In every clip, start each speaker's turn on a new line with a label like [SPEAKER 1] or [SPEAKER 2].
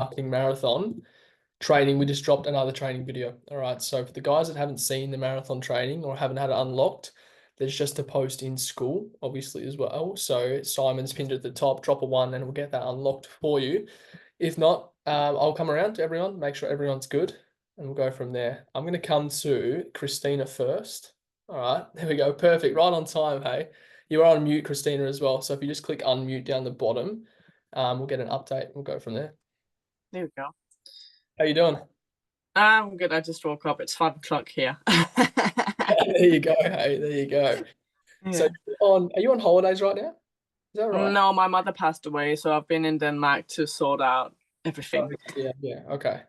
[SPEAKER 1] marketing marathon training, we just dropped another training video. All right. So for the guys that haven't seen the marathon training or haven't had it unlocked, there's just a post in school, obviously, as well. So Simon's pinned at the top, drop a 1 and we'll get that unlocked for you. If not, I'll come around to everyone, make sure everyone's good, and we'll go from there. I'm going to come to Christina first. All right, there we go. Perfect. Right on time, hey. You are on mute, Christina, as well. So if you just click unmute down the bottom, we'll get an update. We'll go from there.
[SPEAKER 2] There we go.
[SPEAKER 1] How you doing?
[SPEAKER 2] I'm good. I just woke up. It's 5 o'clock here.
[SPEAKER 1] There you go. Hey, there you go.
[SPEAKER 2] Yeah.
[SPEAKER 1] So are you on holidays right now? Is that right?
[SPEAKER 2] No, my mother passed away, so I've been in Denmark to sort out everything.
[SPEAKER 1] Yeah. Okay.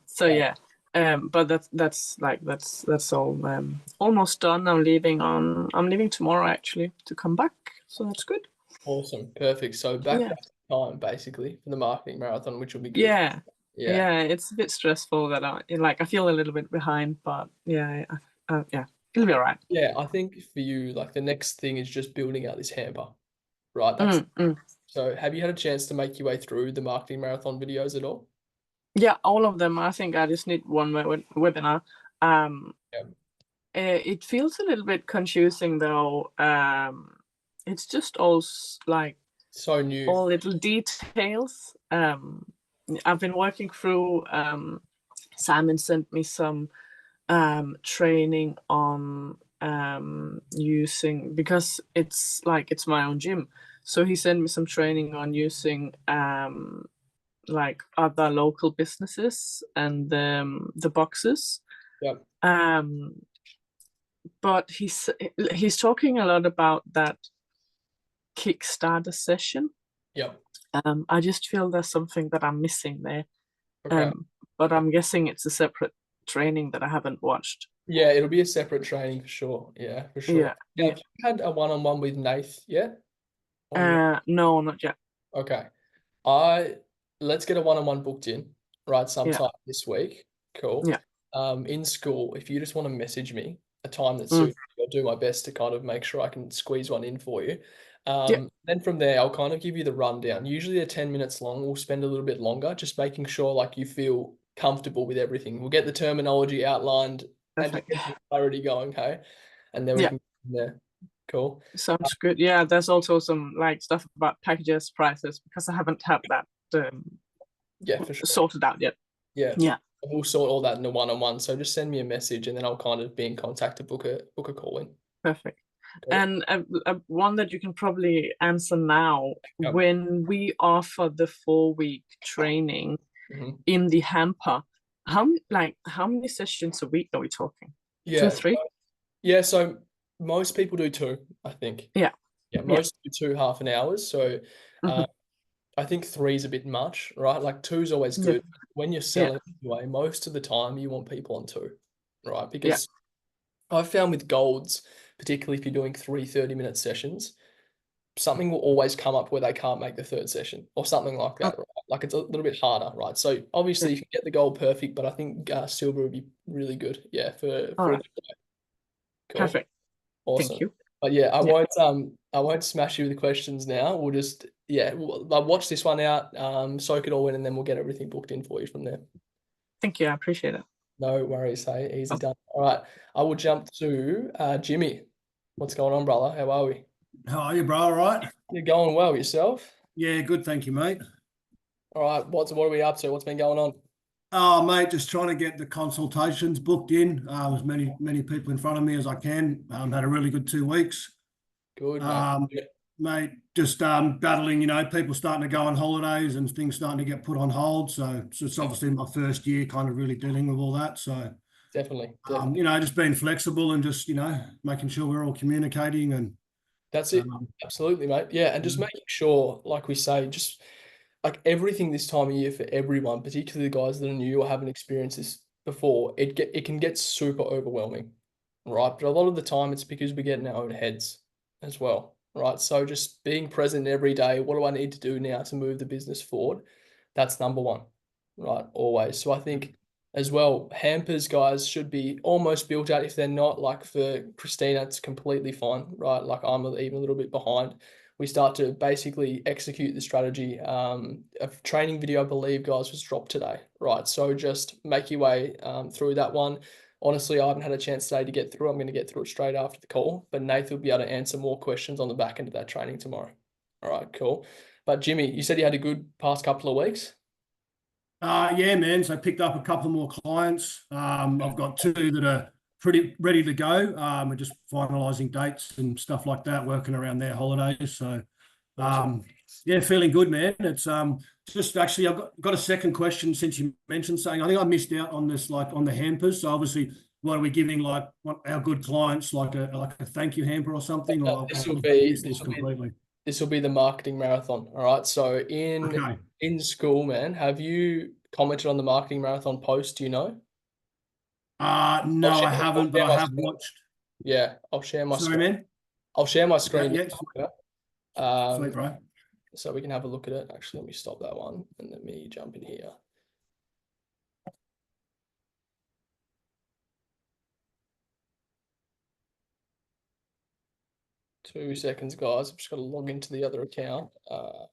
[SPEAKER 2] So yeah. But that's all almost done. I'm leaving tomorrow actually to come back. So that's good.
[SPEAKER 1] Awesome. Perfect. So back to time basically for the marketing marathon, which will be good.
[SPEAKER 2] Yeah. It's a bit stressful that I feel a little bit behind, but yeah, it'll be all right.
[SPEAKER 1] Yeah, I think for you, like the next thing is just building out this hamper, right? So have you had a chance to make your way through the marketing marathon videos at all?
[SPEAKER 2] Yeah, all of them. I think I just need one webinar. It feels a little bit confusing though. It's just all like
[SPEAKER 1] so new,
[SPEAKER 2] all little details. I've been working through. Simon sent me some training on using, because it's my own gym. So he sent me some training on using like other local businesses and the boxes.
[SPEAKER 1] Yep.
[SPEAKER 2] But he's talking a lot about that Kickstarter session.
[SPEAKER 1] Yep.
[SPEAKER 2] I just feel there's something that I'm missing there.
[SPEAKER 1] Okay.
[SPEAKER 2] But I'm guessing it's a separate training that I haven't watched.
[SPEAKER 1] Yeah, it'll be a separate training for sure. Yeah, for sure.
[SPEAKER 2] Yeah.
[SPEAKER 1] Have you had a one-on-one with Nath yet?
[SPEAKER 2] No, not yet.
[SPEAKER 1] Okay. Let's get a one-on-one booked in, right, sometime this week. Cool.
[SPEAKER 2] Yeah.
[SPEAKER 1] In school, if you just want to message me a time that suits you, I'll do my best to kind of make sure I can squeeze one in for you. Then from there, I'll kind of give you the rundown. Usually they're 10 minutes long. We'll spend a little bit longer, just making sure like you feel comfortable with everything. We'll get the terminology outlined and get the clarity going, okay? And then we can go from there. Cool.
[SPEAKER 2] Sounds good. Yeah, there's also some like stuff about packages, prices, because I haven't had that
[SPEAKER 1] for sure.
[SPEAKER 2] sorted out yet.
[SPEAKER 1] Yeah. We'll sort all that in a one-on-one. So just send me a message and then I'll kind of be in contact to book a call in.
[SPEAKER 2] Perfect. Cool. And one that you can probably answer now, when we offer the 4-week training in the hamper, how many sessions a week are we talking? 2 or 3?
[SPEAKER 1] Yeah, so most people do 2, I think.
[SPEAKER 2] Yeah,
[SPEAKER 1] most do 2 half an hours. So I think 3 is a bit much, right? Like 2 is always good. When you're selling anyway, most of the time you want people on 2, right? Because I've found with golds, particularly if you're doing 3 30-minute sessions, something will always come up where they can't make the 3rd session or something like that, right? Like it's a little bit harder, right? So obviously you can get the gold perfect, but I think silver would be really good. Yeah, for
[SPEAKER 2] cool. Perfect.
[SPEAKER 1] Awesome.
[SPEAKER 2] Thank you.
[SPEAKER 1] But yeah, I won't smash you with the questions now. We'll just I'll watch this one out, soak it all in, and then we'll get everything booked in for you from there.
[SPEAKER 2] Thank you. I appreciate it.
[SPEAKER 1] No worries. Hey, easy done. All right, I will jump to Jimmy. What's going on, brother? How are we?
[SPEAKER 3] How are you, bro? All right.
[SPEAKER 1] You're going well. Yourself?
[SPEAKER 3] Yeah, good. Thank you, mate.
[SPEAKER 1] All right. What are we up to? What's been going on?
[SPEAKER 3] Oh, mate, just trying to get the consultations booked in. As many people in front of me as I can. Had a really good 2 weeks.
[SPEAKER 1] Good,
[SPEAKER 3] mate. Just battling, people starting to go on holidays and things starting to get put on hold. So it's obviously my first year kind of really dealing with all that. So
[SPEAKER 1] definitely.
[SPEAKER 3] Just being flexible and just, making sure we're all communicating and
[SPEAKER 1] that's it. Absolutely, mate. Yeah. And just making sure, like we say, just like everything this time of year for everyone, particularly the guys that are new or haven't experienced this before, it can get super overwhelming, right? But a lot of the time it's because we get in our own heads as well, right? So just being present every day, what do I need to do now to move the business forward? That's number one, right? Always. So I think as well, hampers, guys, should be almost built out. If they're not, like for Christina, it's completely fine, right? Like I'm even a little bit behind. we start to basically execute the strategy. A training video, I believe, guys, was dropped today, right? So just make your way through that one. Honestly, I haven't had a chance today to get through. I'm going to get through it straight after the call, but Nathan will be able to answer more questions on the back end of that training tomorrow. All right, cool. But Jimmy, you said you had a good past couple of weeks.
[SPEAKER 3] Yeah, man. So I picked up a couple more clients. I've got 2 that are pretty ready to go. We're just finalising dates and stuff like that, working around their holidays. So, yeah, feeling good, man. It's just actually I've got a second question since you mentioned something. I think I missed out on this, like on the hampers. So obviously, what are we giving like our good clients, like a thank you hamper or something? Or
[SPEAKER 1] This
[SPEAKER 3] I've
[SPEAKER 1] will be
[SPEAKER 3] missed this completely.
[SPEAKER 1] This will be the marketing marathon. All right. So in school, man, have you commented on the marketing marathon post? Do you know?
[SPEAKER 3] No, I haven't, but I have watched.
[SPEAKER 1] Yeah, I'll share my
[SPEAKER 3] Sorry,
[SPEAKER 1] screen.
[SPEAKER 3] man.
[SPEAKER 1] I'll share my screen.
[SPEAKER 3] Yeah. Sweet, bro.
[SPEAKER 1] So we can have a look at it. Actually, let me stop that one and let me jump in here. Two seconds, guys. I'm just going to log into the other account. All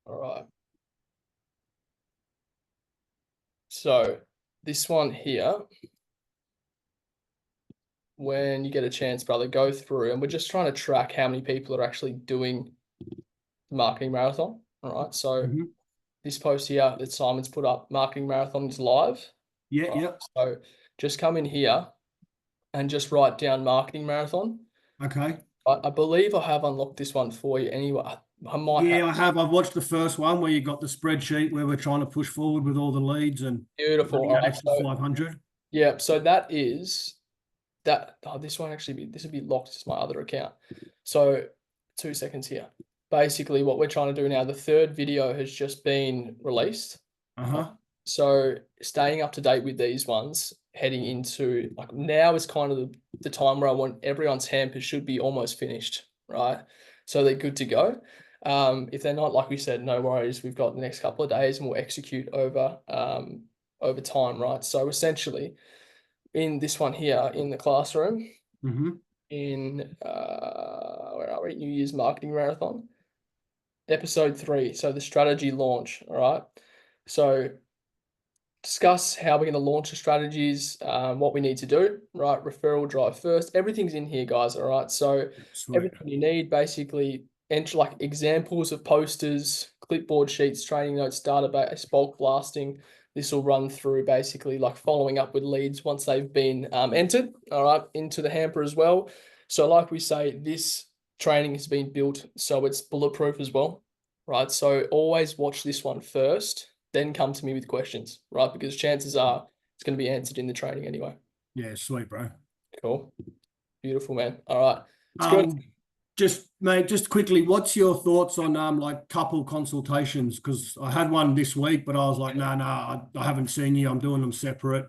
[SPEAKER 1] right. So this one here, when you get a chance, brother, go through, and we're just trying to track how many people are actually doing the marketing marathon. All right. So this post here that Simon's put up, marketing marathon is live.
[SPEAKER 3] Yeah,
[SPEAKER 1] right?
[SPEAKER 3] yeah.
[SPEAKER 1] So just come in here and just write down marketing marathon.
[SPEAKER 3] Okay.
[SPEAKER 1] I believe I have unlocked this one for you anyway. I might have.
[SPEAKER 3] I have. I've watched the first one where you got the spreadsheet where we're trying to push forward with all the leads and
[SPEAKER 1] Beautiful.
[SPEAKER 3] that extra 500.
[SPEAKER 1] Yeah, so that is that. Oh, this one actually this would be locked as my other account. So 2 seconds here. Basically, what we're trying to do now, the third video has just been released. So staying up to date with these ones, heading into like now is kind of the time where I want everyone's hampers should be almost finished, right? So they're good to go. If they're not, like we said, no worries. We've got the next couple of days and we'll execute over time, right? So essentially, in this one here in the classroom, in where are we? New Year's Marketing Marathon, episode 3. So the strategy launch, all right? So discuss how we're going to launch the strategies, what we need to do, right? Referral drive first. Everything's in here, guys, all right? So everything you need, basically, enter like examples of posters, clipboard sheets, training notes, database, bulk blasting. This will run through basically like following up with leads once they've been entered, all right, into the hamper as well. So like we say, this training has been built so it's bulletproof as well, right? So always watch this one first, then come to me with questions, right? Because chances are it's going to be answered in the training anyway.
[SPEAKER 3] Yeah, sweet, bro.
[SPEAKER 1] Cool. Beautiful, man. All right. It's good.
[SPEAKER 3] Just quickly, what's your thoughts on like couple consultations? Because I had one this week, but I was like, no, I haven't seen you. I'm doing them separate.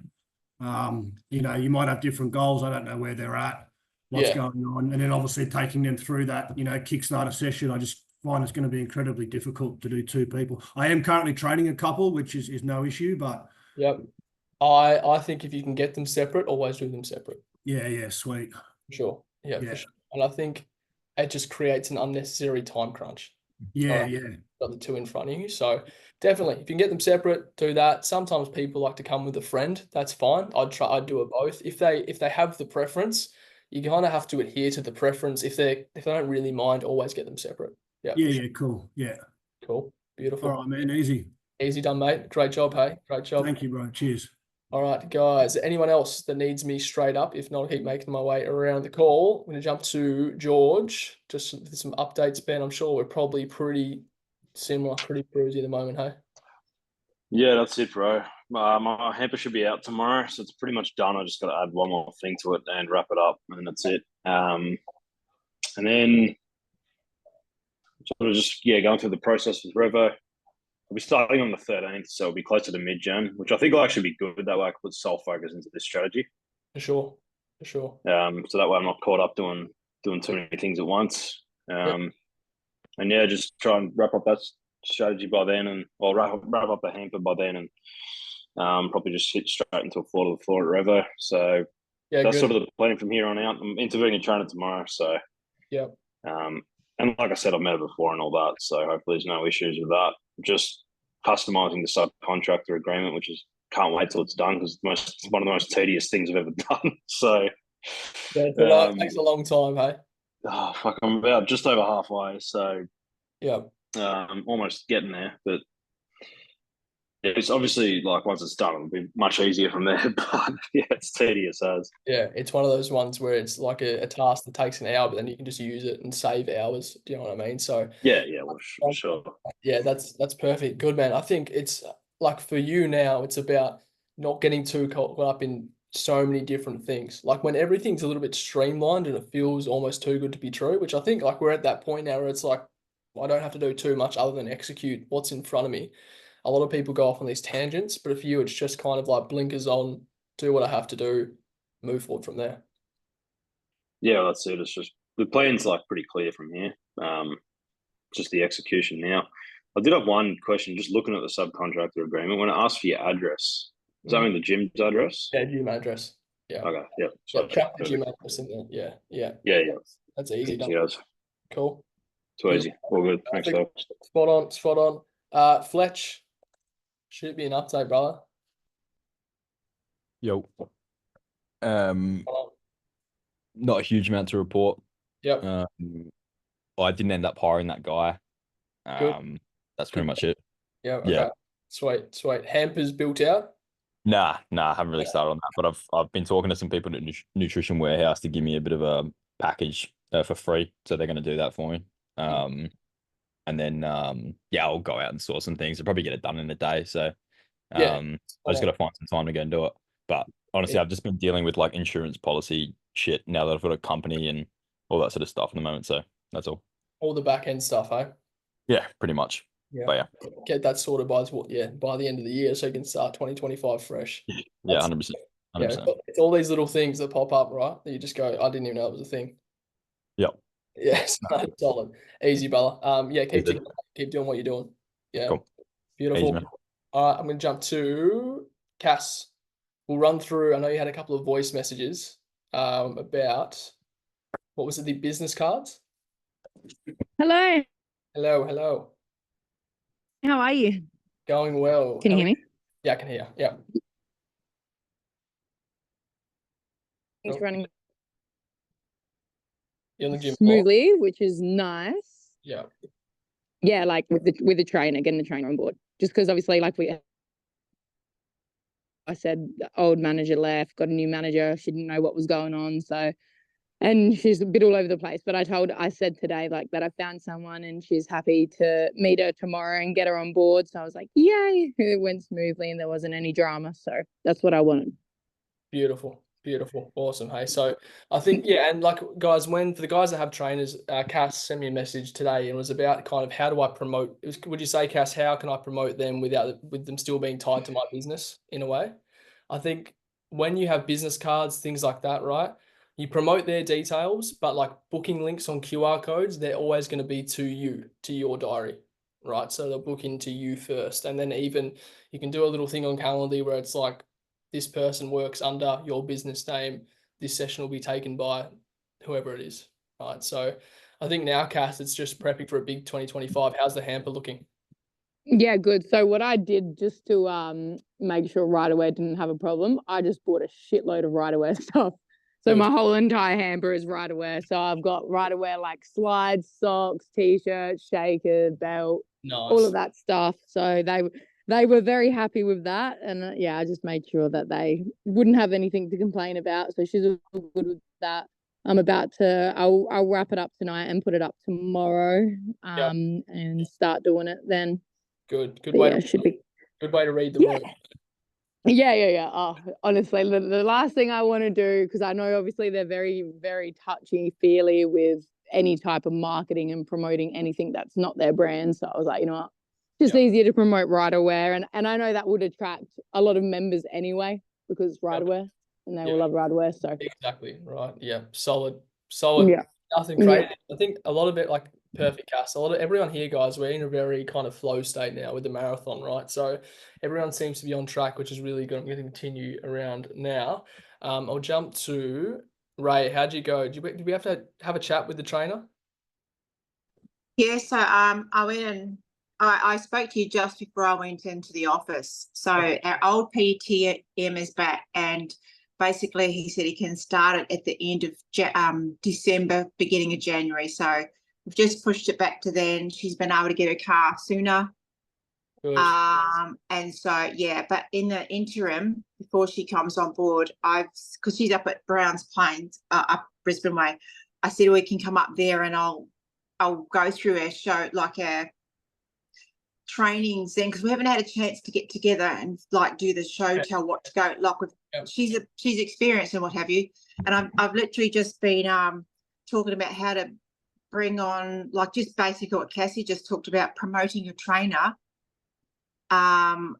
[SPEAKER 3] You might have different goals. I don't know where they're at, what's going on. And then obviously taking them through that, Kickstarter session, I just find it's going to be incredibly difficult to do 2 people. I am currently training a couple, which is no issue, but
[SPEAKER 1] I think if you can get them separate, always do them separate.
[SPEAKER 3] Yeah, sweet.
[SPEAKER 1] Sure. Yeah, for sure. And I think it just creates an unnecessary time crunch.
[SPEAKER 3] Yeah.
[SPEAKER 1] Got the 2 in front of you. So definitely, if you can get them separate, do that. Sometimes people like to come with a friend. That's fine. I'd do it both. If they have the preference, you kind of have to adhere to the preference. If they don't really mind, always get them separate.
[SPEAKER 3] Yeah, cool. Yeah.
[SPEAKER 1] Cool. Beautiful.
[SPEAKER 3] All right, man. Easy
[SPEAKER 1] done, mate. Great job, hey. Great job.
[SPEAKER 3] Thank you, bro. Cheers.
[SPEAKER 1] All right, guys. Anyone else that needs me straight up? If not, I'll keep making my way around the call. I'm going to jump to George. Just with some updates, Ben. I'm sure we're probably pretty similar, pretty cruisy at the moment, hey?
[SPEAKER 4] Yeah, that's it, bro. My hamper should be out tomorrow, so it's pretty much done. I just got to add one more thing to it and wrap it up, and that's it. And then sort of just, going through the process with Revo. I'll be starting on the 13th, so it'll be closer to mid-Jan, which I think will actually be good. That way I can put sole focus into this strategy.
[SPEAKER 1] For sure.
[SPEAKER 4] So that way I'm not caught up doing too many things at once. And just try and wrap up strategy by then, and I'll wrap up the hamper by then, and probably just hit straight into a floor to the floor at Revo. So
[SPEAKER 1] Yeah,
[SPEAKER 4] that's
[SPEAKER 1] good.
[SPEAKER 4] sort of the plan from here on out. I'm interviewing a trainer tomorrow, so
[SPEAKER 1] Yeah.
[SPEAKER 4] And like I said, I've met her before and all that, so hopefully there's no issues with that. Just customizing the subcontractor agreement, which is can't wait till it's done because it's one of the most tedious things I've ever done. So
[SPEAKER 1] Yeah, it takes a long time, hey?
[SPEAKER 4] Oh, fuck, I'm about just over halfway, so
[SPEAKER 1] Yeah.
[SPEAKER 4] almost getting there. But it's obviously like once it's done, it'll be much easier from there. But yeah, it's tedious as.
[SPEAKER 1] Yeah, it's one of those ones where it's like a task that takes an hour, but then you can just use it and save hours. Do you know what I mean? So
[SPEAKER 4] Yeah, well, sure.
[SPEAKER 1] yeah, that's perfect. Good, man. I think it's like for you now, it's about not getting too caught up in so many different things. Like when everything's a little bit streamlined and it feels almost too good to be true, which I think like we're at that point now where it's like I don't have to do too much other than execute what's in front of me. A lot of people go off on these tangents, but for you, it's just kind of like blinkers on, do what I have to do, move forward from there.
[SPEAKER 4] Yeah, that's it. It's just the plan's like pretty clear from here. Just the execution now. I did have one question. Just looking at the subcontractor agreement, when it asks for your address, is that mean the gym's address?
[SPEAKER 1] Yeah, gym address. Yeah.
[SPEAKER 4] Okay. Yeah.
[SPEAKER 1] Yeah, chuck the gym address in there. Yeah.
[SPEAKER 4] Yeah.
[SPEAKER 1] That's easy.
[SPEAKER 4] Yes.
[SPEAKER 1] Cool.
[SPEAKER 4] Too easy. All good. Thanks, folks.
[SPEAKER 1] Spot on. Fletch, shoot me an update, brother.
[SPEAKER 5] Yo. Not a huge amount to report.
[SPEAKER 1] Yep.
[SPEAKER 5] I didn't end up hiring that guy. That's pretty much it.
[SPEAKER 1] Yeah. Okay.
[SPEAKER 5] Yeah.
[SPEAKER 1] Sweet. Hampers built out?
[SPEAKER 5] Nah, I haven't really started on that, but I've been talking to some people at Nutrition Warehouse to give me a bit of a package for free, so they're going to do that for me. And then I'll go out and source some things. I'll probably get it done in a day. So I just got to find some time to go and do it. But honestly, I've just been dealing with like insurance policy shit now that I've got a company and all that sort of stuff at the moment. So that's all.
[SPEAKER 1] All the back end stuff, eh?
[SPEAKER 5] Yeah, pretty much.
[SPEAKER 1] Yeah.
[SPEAKER 5] But
[SPEAKER 1] get that sorted by the end of the year, so you can start 2025 fresh.
[SPEAKER 5] Yeah, 100%.
[SPEAKER 1] Yeah, it's all these little things that pop up, right? That you just go, I didn't even know it was a thing.
[SPEAKER 5] Yep.
[SPEAKER 1] Yeah, solid, easy, brother. Yeah, keep doing what you're doing. Yeah, cool. Beautiful.
[SPEAKER 5] Easy,
[SPEAKER 1] all right, I'm gonna jump to Cass. We'll run through. I know you had a couple of voice messages about what was it? The business cards.
[SPEAKER 6] Hello.
[SPEAKER 1] Hello.
[SPEAKER 6] How are you?
[SPEAKER 1] Going well.
[SPEAKER 6] Can you hear me?
[SPEAKER 1] Yeah, I can hear. Yeah.
[SPEAKER 6] It's running
[SPEAKER 1] You're in the gym
[SPEAKER 6] smoothly, which is nice.
[SPEAKER 1] Yeah.
[SPEAKER 6] Yeah, like with the trainer, getting the trainer on board. Just because obviously, like I said, the old manager left, got a new manager. She didn't know what was going on, so. And she's a bit all over the place. But I said today, like, that I found someone and she's happy to meet her tomorrow and get her on board. So I was like, yay, it went smoothly and there wasn't any drama. So that's what I wanted.
[SPEAKER 1] Beautiful. Awesome. Hey, so I think, yeah, and like guys, for the guys that have trainers, Cass sent me a message today and it was about kind of how do I promote, would you say, Cass, how can I promote them with them still being tied to my business in a way? I think when you have business cards, things like that, right? You promote their details, but like booking links on QR codes, they're always going to be to your diary, right? So they'll book into you first. And then even you can do a little thing on Calendly where it's like, this person works under your business name. This session will be taken by whoever it is, right? So I think now, Cass, it's just prepping for a big 2025. How's the hamper looking?
[SPEAKER 6] Yeah, good. So what I did just to make sure Riderwear didn't have a problem, I just bought a shitload of Riderwear stuff. So my whole entire hamper is Riderwear. So I've got Riderwear like slides, socks, t-shirts, shaker, belt, all of that stuff. So they were very happy with that. And I just made sure that they wouldn't have anything to complain about. So she's all good with that. I'll wrap it up tonight and put it up tomorrow and start doing it then.
[SPEAKER 1] Good way good way to read the room.
[SPEAKER 6] Yeah. Oh, honestly, the last thing I want to do, because I know obviously they're very, very touchy-feely with any type of marketing and promoting anything that's not their brand. So I was like, you know what, just easier to promote Riderwear. And I know that would attract a lot of members anyway, because it's Riderwear and they will love Riderwear. So
[SPEAKER 1] exactly right. Yeah. Solid.
[SPEAKER 6] Yeah.
[SPEAKER 1] Nothing crazy. I think a lot of it, like perfect cast. A lot of everyone here, guys, we're in a very kind of flow state now with the marathon, right? So everyone seems to be on track, which is really good. I'm going to continue around now. I'll jump to Ray. How'd you go? Did we have to have a chat with the trainer?
[SPEAKER 7] Yeah, so I went and I spoke to you just before I went into the office. So our old PTM is back, and basically he said he can start it at the end of December, beginning of January. So we've just pushed it back to then. She's been able to get her car sooner.
[SPEAKER 1] Good.
[SPEAKER 7] And so yeah, but in the interim, before she comes on board, because she's up at Browns Plains, up Brisbane way, I said we can come up there and I'll go through our show, like our trainings then, because we haven't had a chance to get together and like do the show, tell what to go, like with she's experienced and what have you. And I've literally just been talking about how to bring on, like, just basically what Cassie just talked about, promoting your trainer. And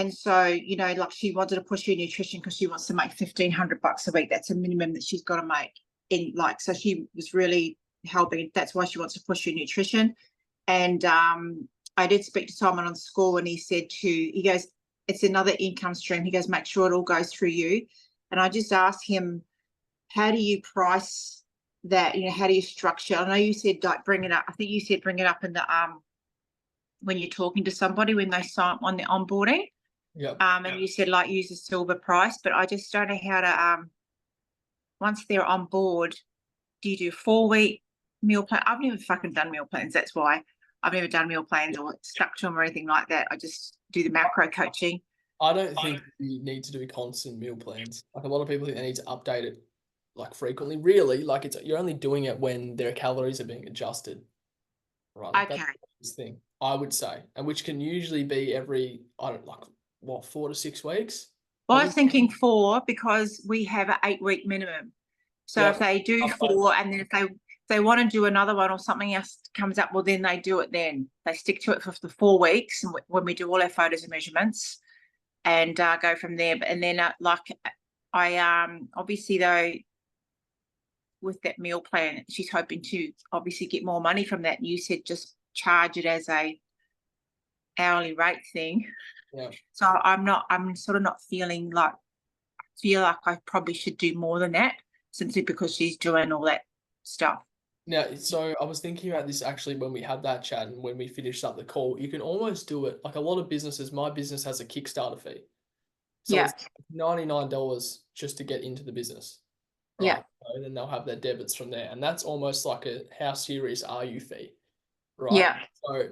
[SPEAKER 7] so, you know, like she wanted to push her nutrition because she wants to make $1,500 a week. That's a minimum that she's got to make. In like, so she was really helping. That's why she wants to push her nutrition. And I did speak to Simon on school, and he said he goes, it's another income stream. He goes, make sure it all goes through you. And I just asked him, how do you price that? You know, how do you structure? I know you said like bring it up. I think you said bring it up in the when you're talking to somebody when they sign on the onboarding. And you said like use a silver price, but I just don't know how to once they're on board, do you do 4-week meal plan? I've never fucking done meal plans. That's why I've never done meal plans or stuck to them or anything like that. I just do the macro coaching.
[SPEAKER 1] I don't think you need to do constant meal plans. Like a lot of people think they need to update it like frequently. Really, like you're only doing it when their calories are being adjusted. Right. Like
[SPEAKER 7] Okay.
[SPEAKER 1] that's the thing, I would say. And which can usually be every, I don't like what, 4 to 6 weeks?
[SPEAKER 7] Well, I was thinking 4 because we have an 8-week minimum. So if they do 4 and then if they want to do another one or something else comes up, well, then they do it then. They stick to it for the 4 weeks and when we do all our photos and measurements and go from there. And then like I obviously though with that meal plan, she's hoping to obviously get more money from that. You said just charge it as a hourly rate thing.
[SPEAKER 1] Yeah.
[SPEAKER 7] So I'm sort of not feeling like, I feel like I probably should do more than that simply because she's doing all that stuff.
[SPEAKER 1] Now, so I was thinking about this actually when we had that chat and when we finished up the call. You can almost do it like a lot of businesses. My business has a Kickstarter fee. So
[SPEAKER 7] Yeah.
[SPEAKER 1] it's $99 just to get into the business. Right?
[SPEAKER 7] Yeah.
[SPEAKER 1] And then they'll have their debits from there. And that's almost like a how serious are you fee. Right.
[SPEAKER 7] Yeah.
[SPEAKER 1] So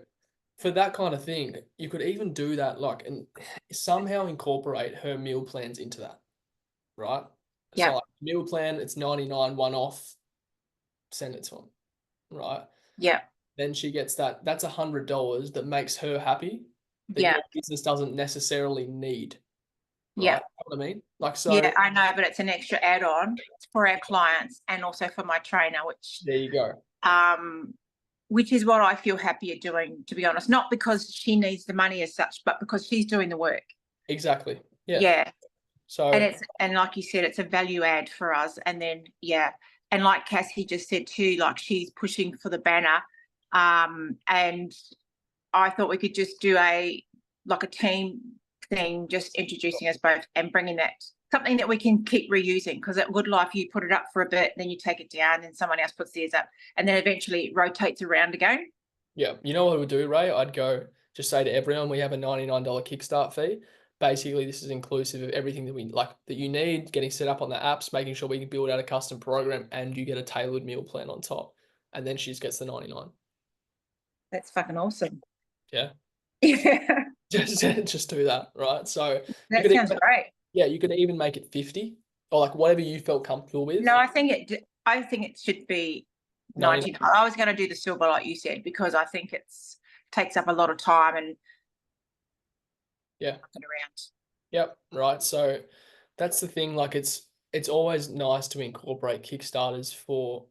[SPEAKER 1] for that kind of thing, you could even do that like and somehow incorporate her meal plans into that. Right.
[SPEAKER 7] Yeah.
[SPEAKER 1] So like meal plan, it's 99 one off, send it to them. Right.
[SPEAKER 7] Yeah.
[SPEAKER 1] Then she gets that's $100 that makes her happy that
[SPEAKER 7] Yeah.
[SPEAKER 1] your business doesn't necessarily need. Right?
[SPEAKER 7] Yeah.
[SPEAKER 1] You know what I mean? Like so
[SPEAKER 7] Yeah, I know, but it's an extra add-on for our clients and also for my trainer,
[SPEAKER 1] there you go.
[SPEAKER 7] Which is what I feel happier doing, to be honest. Not because she needs the money as such, but because she's doing the work.
[SPEAKER 1] Exactly. Yeah.
[SPEAKER 7] Yeah.
[SPEAKER 1] So
[SPEAKER 7] And like you said, it's a value add for us. And then and like Cassie just said too, like she's pushing for the banner. And I thought we could just do a team thing, just introducing us both and bringing that something that we can keep reusing, because at Good Life you put it up for a bit, then you take it down, and someone else puts theirs up, and then eventually it rotates around again.
[SPEAKER 1] Yeah, you know what I would do, Ray? I'd go just say to everyone, we have a $99 kickstart fee. Basically, this is inclusive of everything that we like that you need, getting set up on the apps, making sure we can build out a custom program, and you get a tailored meal plan on top. And then she just gets the 99.
[SPEAKER 7] That's fucking awesome.
[SPEAKER 1] Yeah.
[SPEAKER 7] Yeah.
[SPEAKER 1] Just do that, right? So
[SPEAKER 7] that sounds great.
[SPEAKER 1] Yeah, you could even make it 50 or like whatever you felt comfortable with.
[SPEAKER 7] No, I think it should be 90. I was going to do the silver like you said, because I think takes up a lot of time and around.
[SPEAKER 1] Yep, right. So that's the thing, like it's always nice to incorporate Kickstarters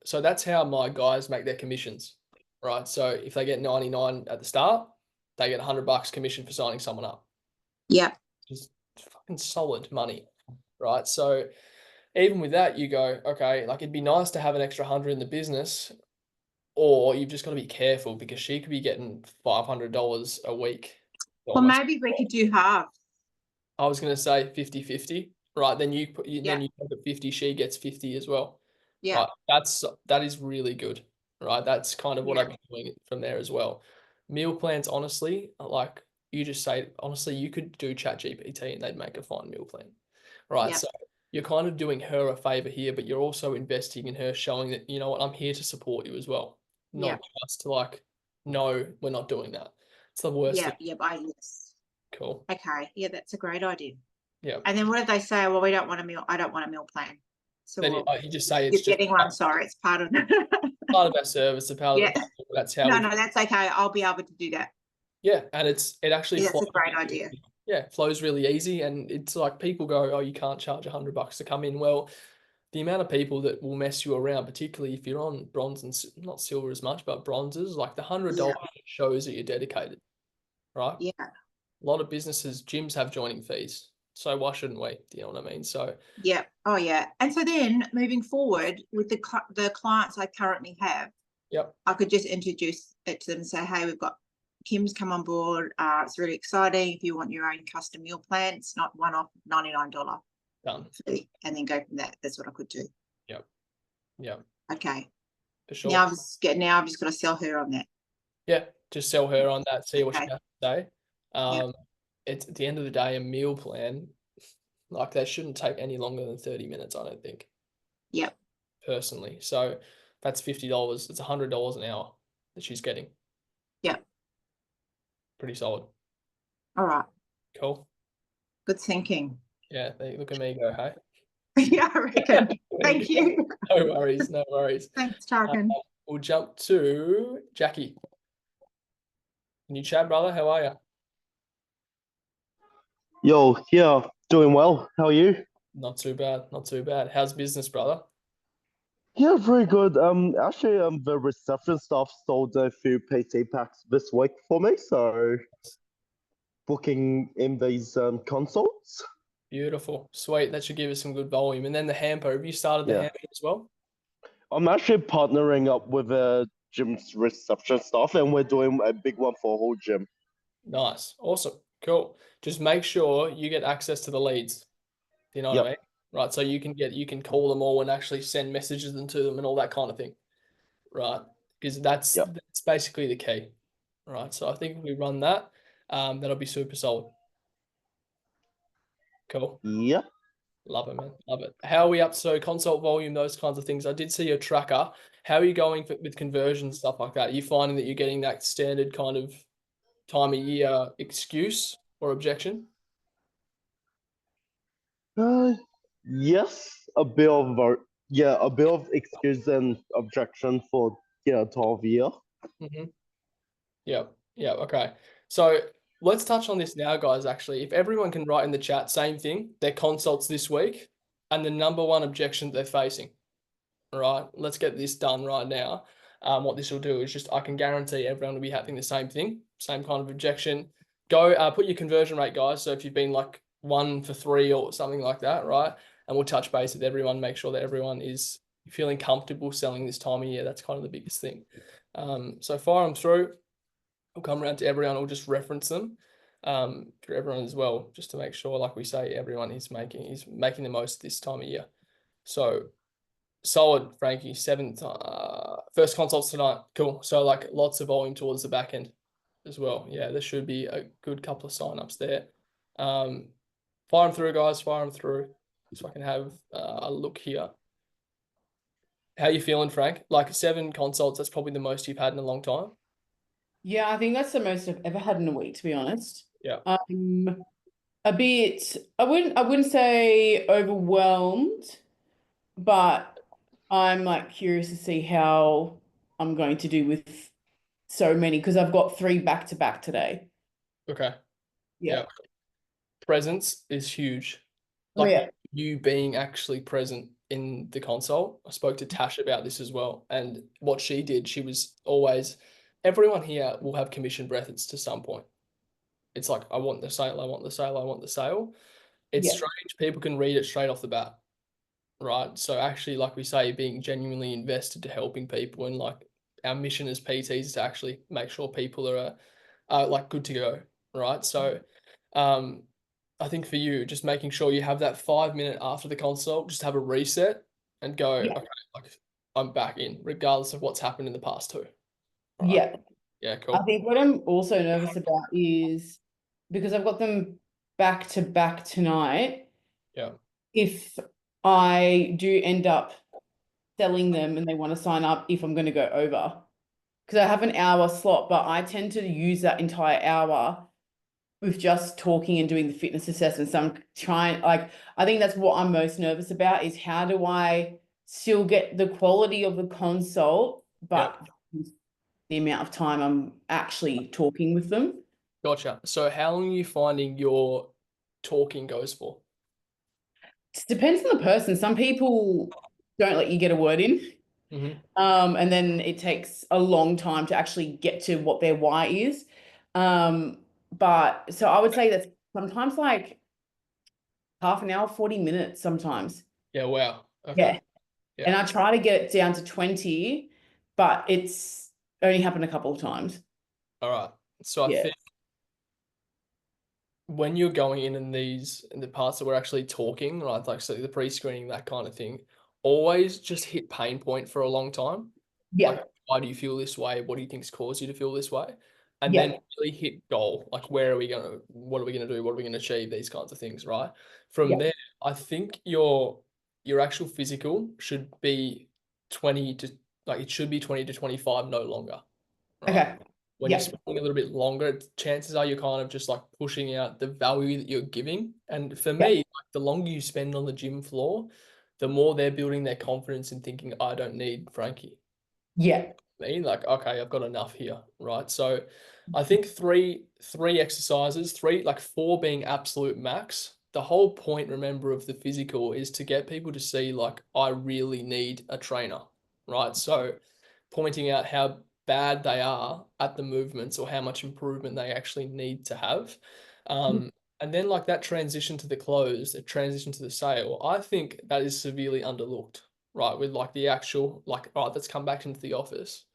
[SPEAKER 1] so that's how my guys make their commissions, right? So if they get 99 at the start, they get $100 commission for signing someone up.
[SPEAKER 7] Yeah.
[SPEAKER 1] Just fucking solid money, right? So even with that, you go, okay, like it'd be nice to have an extra 100 in the business, or you've just got to be careful because she could be getting $500 a week.
[SPEAKER 7] Well,
[SPEAKER 1] almost.
[SPEAKER 7] maybe we could do half.
[SPEAKER 1] I was going to say 50-50, right? Then you
[SPEAKER 7] Yeah.
[SPEAKER 1] then you take the 50, she gets 50 as well.
[SPEAKER 7] Yeah.
[SPEAKER 1] Right? That is really good, right? That's kind of what
[SPEAKER 7] Yeah.
[SPEAKER 1] I've been doing from there as well. Meal plans, honestly, like you just say, honestly, you could do ChatGPT and they'd make a fine meal plan, right?
[SPEAKER 7] Yeah.
[SPEAKER 1] So you're kind of doing her a favor here, but you're also investing in her, showing that, you know what, I'm here to support you as well,
[SPEAKER 7] Yeah.
[SPEAKER 1] not just to like, no, we're not doing that. It's the worst
[SPEAKER 7] Yeah.
[SPEAKER 1] thing.
[SPEAKER 7] Yeah. Yes.
[SPEAKER 1] Cool.
[SPEAKER 7] Okay. Yeah, that's a great idea.
[SPEAKER 1] Yeah.
[SPEAKER 7] And then what did they say? Well, we don't want a meal. I don't want a meal plan. So
[SPEAKER 1] Then you just say it's
[SPEAKER 7] you're
[SPEAKER 1] just
[SPEAKER 7] getting one. Sorry, it's part of
[SPEAKER 1] part of our service, a part of
[SPEAKER 7] Yeah.
[SPEAKER 1] that's how
[SPEAKER 7] No, that's okay. I'll be able to do that.
[SPEAKER 1] yeah, and it actually
[SPEAKER 7] Yeah, that's a
[SPEAKER 1] flows
[SPEAKER 7] great
[SPEAKER 1] really
[SPEAKER 7] idea.
[SPEAKER 1] easy. Yeah, it flows really easy, and it's like people go, oh, you can't charge $100 to come in. Well, the amount of people that will mess you around, particularly if you're on bronze and not silver as much, but bronzes, like the $100 shows that you're dedicated, right?
[SPEAKER 7] Yeah.
[SPEAKER 1] A lot of businesses, gyms have joining fees, so why shouldn't we? Do you know what I mean? So
[SPEAKER 7] Yeah. Oh, yeah. And so then moving forward with the clients I currently have,
[SPEAKER 1] yep,
[SPEAKER 7] I could just introduce it to them and say, hey, we've got Kim's come on board. It's really exciting. If you want your own custom meal plan, it's not one-off $99
[SPEAKER 1] done.
[SPEAKER 7] fee, and then go from that. That's what I could do.
[SPEAKER 1] Yep, yep,
[SPEAKER 7] Okay.
[SPEAKER 1] for sure.
[SPEAKER 7] Now I've just got to sell her on that.
[SPEAKER 1] Yeah, just sell her on that, see what she
[SPEAKER 7] Okay.
[SPEAKER 1] has to say. It's at the end of the day, a meal plan, like that shouldn't take any longer than 30 minutes, I don't think.
[SPEAKER 7] Yep.
[SPEAKER 1] Personally. So that's $50. It's $100 an hour that she's getting.
[SPEAKER 7] Yep.
[SPEAKER 1] Pretty solid.
[SPEAKER 7] All right.
[SPEAKER 1] Cool.
[SPEAKER 7] Good thinking.
[SPEAKER 1] Yeah, look at me go, hey.
[SPEAKER 7] Yeah, I reckon. Thank you.
[SPEAKER 1] No worries, no worries.
[SPEAKER 7] Thanks, Tarkin.
[SPEAKER 1] We'll jump to Jackie. Can you chat, brother? How are you?
[SPEAKER 8] Yo, yeah, doing well. How are you?
[SPEAKER 1] Not too bad, not too bad. How's business, brother?
[SPEAKER 8] Yeah, very good. Actually, the reception staff sold a few PC packs this week for me, so booking in these consoles.
[SPEAKER 1] Beautiful. Sweet. That should give us some good volume. And then the hamper. Have you started the
[SPEAKER 8] Yeah.
[SPEAKER 1] hamper as well?
[SPEAKER 8] I'm actually partnering up with a gym's reception staff, and we're doing a big one for a whole gym.
[SPEAKER 1] Nice. Awesome. Cool. Just make sure you get access to the leads. You know what I mean? Right. So you can call them all and actually send messages to them and all that kind of thing. Right. Because that's basically the key. Right. So I think if we run that, that'll be super solid. Cool.
[SPEAKER 8] Yep.
[SPEAKER 1] Love it, man. Love it. How are we up? So consult volume, those kinds of things. I did see your tracker. How are you going with conversions, stuff like that? Are you finding that you're getting that standard kind of time of year excuse or objection?
[SPEAKER 8] Yes, a bit of excuse and objection for time of year.
[SPEAKER 1] Mm-hmm. Yeah. Yeah. Okay. So let's touch on this now, guys. Actually, if everyone can write in the chat, same thing, their consults this week and the number one objection they're facing. All right. Let's get this done right now. What this will do is just, I can guarantee everyone will be having the same thing, same kind of objection. Go put your conversion rate, guys. So if you've been like 1 for 3 or something like that, right? And we'll touch base with everyone, make sure that everyone is feeling comfortable selling this time of year. That's kind of the biggest thing. So fire them through. We'll come around to everyone. We'll just reference them for everyone as well, just to make sure, like we say, everyone is making the most this time of year. So solid, Frankie. 7th, first consults tonight. Cool. So like lots of volume towards the back end as well. Yeah, there should be a good couple of signups there. Fire them through, guys. Fire them through, so I can have a look here. How you feeling, Frank? Like 7 consults. That's probably the most you've had in a long time.
[SPEAKER 9] Yeah, I think that's the most I've ever had in a week, to be honest.
[SPEAKER 1] Yeah.
[SPEAKER 9] A bit, I wouldn't say overwhelmed, but I'm like curious to see how I'm going to do with so many, because I've got 3 back to back today.
[SPEAKER 1] Okay.
[SPEAKER 9] Yeah.
[SPEAKER 1] Presence is huge.
[SPEAKER 9] Oh,
[SPEAKER 1] Like
[SPEAKER 9] yeah.
[SPEAKER 1] you being actually present in the console. I spoke to Tash about this as well. And what she did, she was always, everyone here will have commission breaths to some point. It's like, I want the sale, I want the sale, I want the sale. It's strange. People can read it straight off the bat. right? So actually, like we say, being genuinely invested to helping people, and like our mission as PTs is to actually make sure people are like good to go, right? So, I think for you, just making sure you have that 5 minute after the consult, just have a reset and go,
[SPEAKER 9] Yeah.
[SPEAKER 1] okay, like I'm back in, regardless of what's happened in the past too. Right?
[SPEAKER 9] Yeah.
[SPEAKER 1] Yeah,
[SPEAKER 9] I
[SPEAKER 1] cool.
[SPEAKER 9] think what I'm also nervous about is because I've got them back to back tonight.
[SPEAKER 1] Yeah.
[SPEAKER 9] If I do end up selling them and they want to sign up, if I'm going to go over, because I have an hour slot, but I tend to use that entire hour with just talking and doing the fitness assessment. So I'm trying, like, I think that's what I'm most nervous about is how do I still get the quality of the consult, but the amount of time I'm actually talking with them.
[SPEAKER 1] Gotcha. So how long are you finding your talking goes for?
[SPEAKER 9] It depends on the person. Some people don't let you get a word in.
[SPEAKER 1] Mm-hmm.
[SPEAKER 9] And then it takes a long time to actually get to what their why is. But so I would say that's sometimes like half an hour, 40 minutes sometimes.
[SPEAKER 1] Yeah, wow. Okay.
[SPEAKER 9] Yeah.
[SPEAKER 1] Yeah.
[SPEAKER 9] And I try to get it down to 20, but it's only happened a couple of times.
[SPEAKER 1] All right. So I
[SPEAKER 9] Yeah.
[SPEAKER 1] think when you're going in the parts that we're actually talking, right, like so the pre-screening, that kind of thing, always just hit pain point for a long time.
[SPEAKER 9] Yeah.
[SPEAKER 1] Like, why do you feel this way? What do you think's caused you to feel this way? And
[SPEAKER 9] Yeah.
[SPEAKER 1] then really hit goal. Like, what are we gonna do? What are we gonna achieve? These kinds of things, right? From
[SPEAKER 9] Yeah.
[SPEAKER 1] there, I think your actual physical should be 20 to like it should be 20 to 25, no longer. Right?
[SPEAKER 9] Okay.
[SPEAKER 1] When
[SPEAKER 9] Yeah.
[SPEAKER 1] you're spending a little bit longer, chances are you're kind of just like pushing out the value that you're giving. And for
[SPEAKER 9] Yeah.
[SPEAKER 1] me, like the longer you spend on the gym floor, the more they're building their confidence in thinking, I don't need Frankie.
[SPEAKER 9] Yeah.
[SPEAKER 1] Me, like, okay, I've got enough here, right? So I think three exercises, like four being absolute max. The whole point, remember, of the physical is to get people to see like, I really need a trainer, right? So pointing out how bad they are at the movements or how much improvement they actually need to have. And then like that transition to the close, the transition to the sale, I think that is severely underlooked, right? With like the actual, like, all right, let's come back into the office,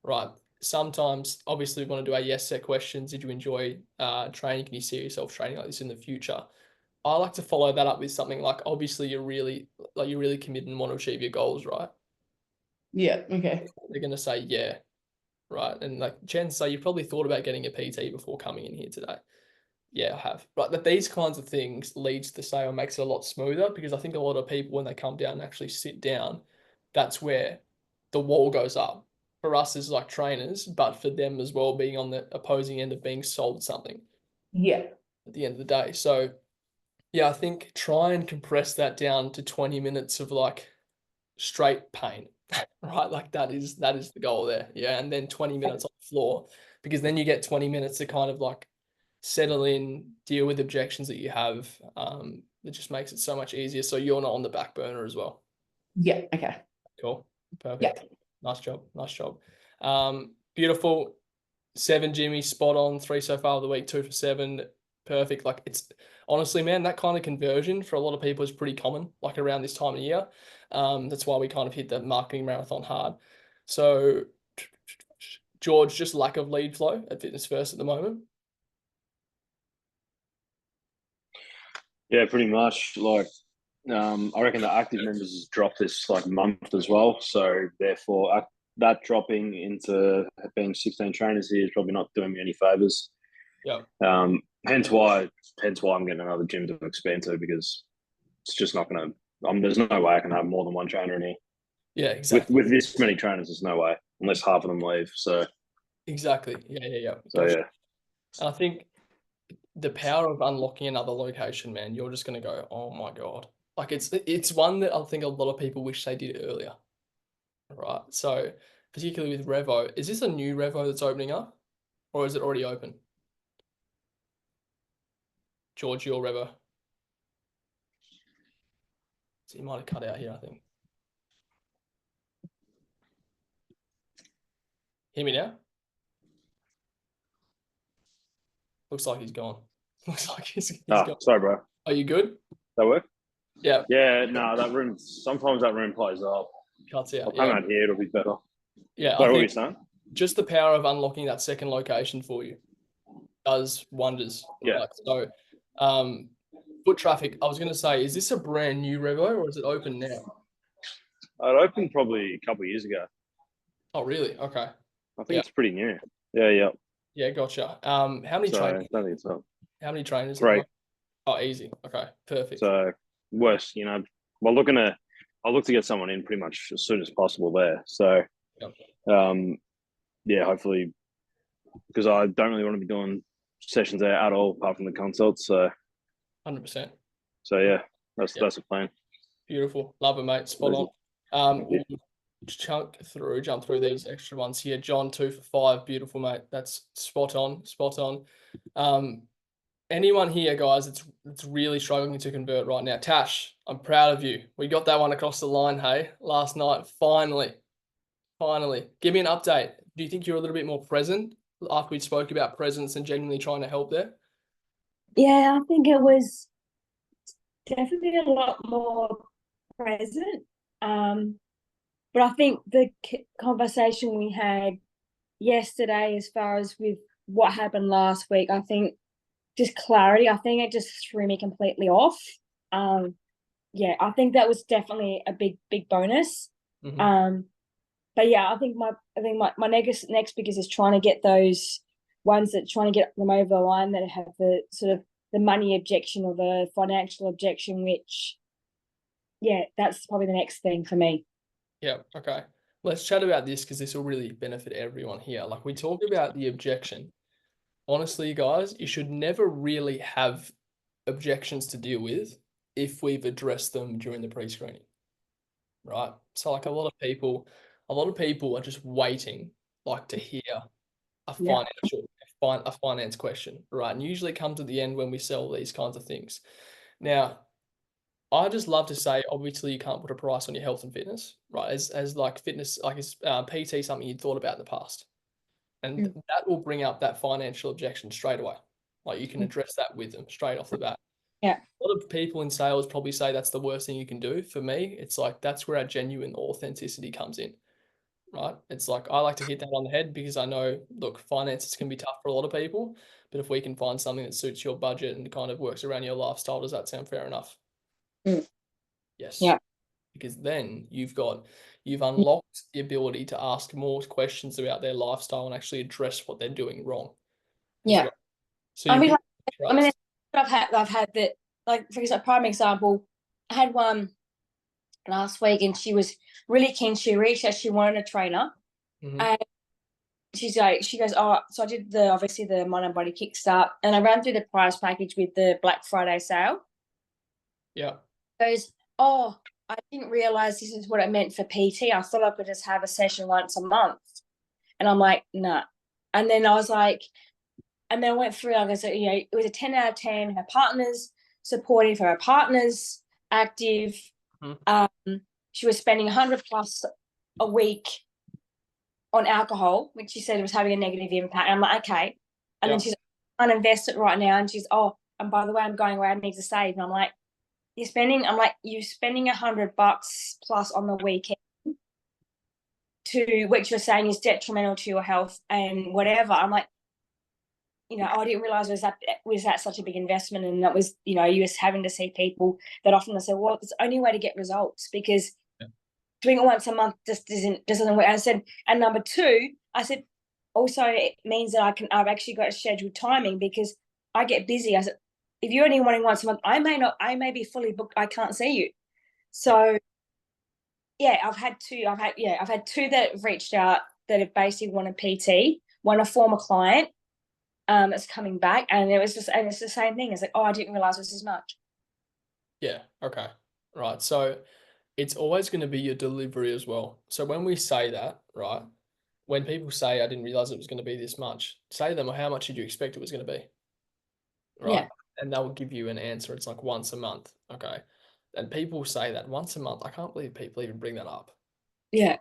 [SPEAKER 1] right? Sometimes, obviously, we want to do our yes set questions. Did you enjoy training? Can you see yourself training like this in the future? I like to follow that up with something like, obviously, you're really committed and want to achieve your goals, right?
[SPEAKER 9] Yeah. Okay.
[SPEAKER 1] They're going to say, yeah, right? And like chances say you probably thought about getting a PT before coming in here today. Yeah, I have. But that these kinds of things leads to the sale, makes it a lot smoother because I think a lot of people, when they come down and actually sit down, that's where the wall goes up for us as like trainers, but for them as well, being on the opposing end of being sold something
[SPEAKER 9] Yeah.
[SPEAKER 1] at the end of the day. So yeah, I think try and compress that down to 20 minutes of like straight pain, right? Like that is the goal there. Yeah. And then 20 minutes on the floor, because then you get 20 minutes to kind of like settle in, deal with objections that you have. It just makes it so much easier. So you're not on the back burner as well.
[SPEAKER 9] Yeah. Okay.
[SPEAKER 1] Cool.
[SPEAKER 9] Yeah.
[SPEAKER 1] Perfect. Nice job. Nice job. Beautiful. 7 Jimmy, spot on. 3 so far of the week, 2 for 7. Perfect. Like it's honestly, man, that kind of conversion for a lot of people is pretty common, like around this time of year. That's why we kind of hit the marketing marathon hard. So George, just lack of lead flow at Fitness First at the moment.
[SPEAKER 4] Yeah, pretty much. Like, I reckon the active members has dropped this like month as well. So therefore, that dropping into being 16 trainers here is probably not doing me any favors.
[SPEAKER 1] Yeah.
[SPEAKER 4] Hence why I'm getting another gym to expand to, because it's just not going to. There's no way I can have more than one trainer in here.
[SPEAKER 1] Yeah, exactly.
[SPEAKER 4] With this many trainers, there's no way, unless half of them leave. So
[SPEAKER 1] exactly. Yeah.
[SPEAKER 4] So
[SPEAKER 1] Gotcha.
[SPEAKER 4] yeah.
[SPEAKER 1] And I think the power of unlocking another location, man, you're just gonna go, oh my God. Like it's one that I think a lot of people wish they did earlier. Right. So particularly with Revo, is this a new Revo that's opening up? Or is it already open? George, your Revo. So you might have cut out here, I think. Hear me now? Looks like he's gone. Looks like he's gone.
[SPEAKER 4] Sorry, bro.
[SPEAKER 1] Are you good?
[SPEAKER 4] That work?
[SPEAKER 1] Yeah,
[SPEAKER 4] Yeah, no, that room, sometimes that room plays up.
[SPEAKER 1] cuts
[SPEAKER 4] I'll
[SPEAKER 1] out.
[SPEAKER 4] come
[SPEAKER 1] Yeah,
[SPEAKER 4] out here, it'll be better.
[SPEAKER 1] yeah.
[SPEAKER 4] Sorry,
[SPEAKER 1] I
[SPEAKER 4] what were you
[SPEAKER 1] think
[SPEAKER 4] saying?
[SPEAKER 1] just the power of unlocking that second location for you does wonders.
[SPEAKER 4] Yeah.
[SPEAKER 1] Like, so, foot traffic. I was going to say, is this a brand new Revo or is it open now?
[SPEAKER 4] It opened probably a couple of years ago.
[SPEAKER 1] Oh, really? Okay.
[SPEAKER 4] I think it's pretty new. Yeah.
[SPEAKER 1] Yeah, gotcha. How many
[SPEAKER 4] So I
[SPEAKER 1] trainers?
[SPEAKER 4] don't think it's up.
[SPEAKER 1] How many trainers? At the
[SPEAKER 4] 3.
[SPEAKER 1] moment? Oh, easy. Okay, perfect.
[SPEAKER 4] So worse, you know. I'll look to get someone in pretty much as soon as possible there. So, yeah, hopefully, because I don't really want to be doing sessions there at all, apart from the consults. So,
[SPEAKER 1] 100%.
[SPEAKER 4] So yeah, that's the plan.
[SPEAKER 1] Beautiful. Love it, mate. Spot on. We'll jump through these extra ones here. John, 2 for 5. Beautiful, mate. That's spot on. Anyone here, guys, that's really struggling to convert right now? Tash, I'm proud of you. We got that one across the line, hey, last night. Finally. Give me an update. Do you think you're a little bit more present after we spoke about presence and genuinely trying to help there?
[SPEAKER 10] Yeah, I think it was definitely a lot more present. But I think the conversation we had yesterday, as far as with what happened last week, I think just clarity, I think it just threw me completely off. Yeah, I think that was definitely a big bonus.
[SPEAKER 1] Mm-hmm.
[SPEAKER 10] But yeah, I think my next biggest is trying to get those ones that trying to get them over the line that have the sort of the money objection or the financial objection, which, yeah, that's probably the next thing for me.
[SPEAKER 1] Yeah, okay. Let's chat about this because this will really benefit everyone here. Like, we talk about the objection. Honestly, guys, you should never really have objections to deal with if we've addressed them during the pre-screening, right? So like a lot of people are just waiting like to hear a finance question, right? And usually comes at the end when we sell these kinds of things. Now, I just love to say, obviously, you can't put a price on your health and fitness, right? As like fitness, like is PT something you'd thought about in the past, and that will bring up that financial objection straight away. Like, you can address that with them straight off the bat.
[SPEAKER 10] Yeah.
[SPEAKER 1] A lot of people in sales probably say that's the worst thing you can do. For me, it's like that's where our genuine authenticity comes in, right? It's like I like to hit that on the head because I know, look, finances can be tough for a lot of people, but if we can find something that suits your budget and kind of works around your lifestyle, does that sound fair enough? Yes.
[SPEAKER 10] Yeah.
[SPEAKER 1] Because then you've unlocked the ability to ask more questions about their lifestyle and actually address what they're doing wrong.
[SPEAKER 10] Yeah.
[SPEAKER 1] Well. So
[SPEAKER 10] I've had that, like, for example, prime example, I had one last week and she was really keen. She reached out, she wanted a trainer.
[SPEAKER 1] Mm-hmm.
[SPEAKER 10] And she goes, oh, so I did obviously the Mind and Body Kickstart, and I ran through the price package with the Black Friday sale.
[SPEAKER 1] Yeah.
[SPEAKER 10] Goes, oh, I didn't realize this is what it meant for PT. I thought I could just have a session once a month. And I'm like, nah. And then I was like, and then I went through, like I said, you know, it was a 10 out of 10. Her partner's supportive, her partner's active.
[SPEAKER 1] Mm-hmm.
[SPEAKER 10] She was spending 100 plus a week on alcohol, which she said was having a negative impact. And I'm like, okay. And then she's uninvested right now. And she's, oh, and by the way, I'm going away, I need to save. And I'm like, you're spending $100 plus on the weekend to which you're saying is detrimental to your health and whatever. I'm like, you know, I didn't realize was that such a big investment, and that was, you know, you was having to see people that often say, well, it's the only way to get results because doing it once a month just doesn't work. I said, and number two, I said, also it means that I've actually got a scheduled timing because I get busy. I said, if you're only wanting once a month, I may be fully booked. I can't see you. So yeah, I've had two that have reached out that have basically wanted PT, one a former client that's coming back, and it's the same thing. It's like, oh, I didn't realize it was as much.
[SPEAKER 1] Yeah. Okay. Right. So it's always going to be your delivery as well. So when we say that, right, when people say, I didn't realize it was going to be this much, say to them, well, how much did you expect it was going to be? Right.
[SPEAKER 10] Yeah.
[SPEAKER 1] And they'll give you an answer. It's like once a month. Okay. And people say that once a month. I can't believe people even bring that up.
[SPEAKER 10] Yeah.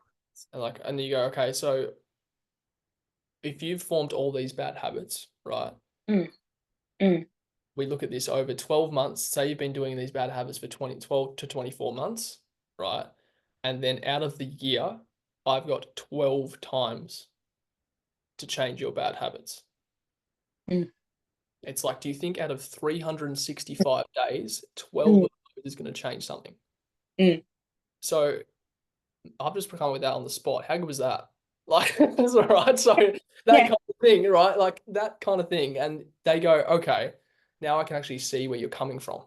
[SPEAKER 1] And you go, okay, so if you've formed all these bad habits, right? we look at this over 12 months, say you've been doing these bad habits for 12 to 24 months, right? And then out of the year, I've got 12 times to change your bad habits. It's like, do you think out of 365 days, 12 of those is going to change something? So I've just come with that on the spot. How good was that? Like, that's all right. So that kind of thing, right? Like that kind of thing. And they go, okay, now I can actually see where you're coming from.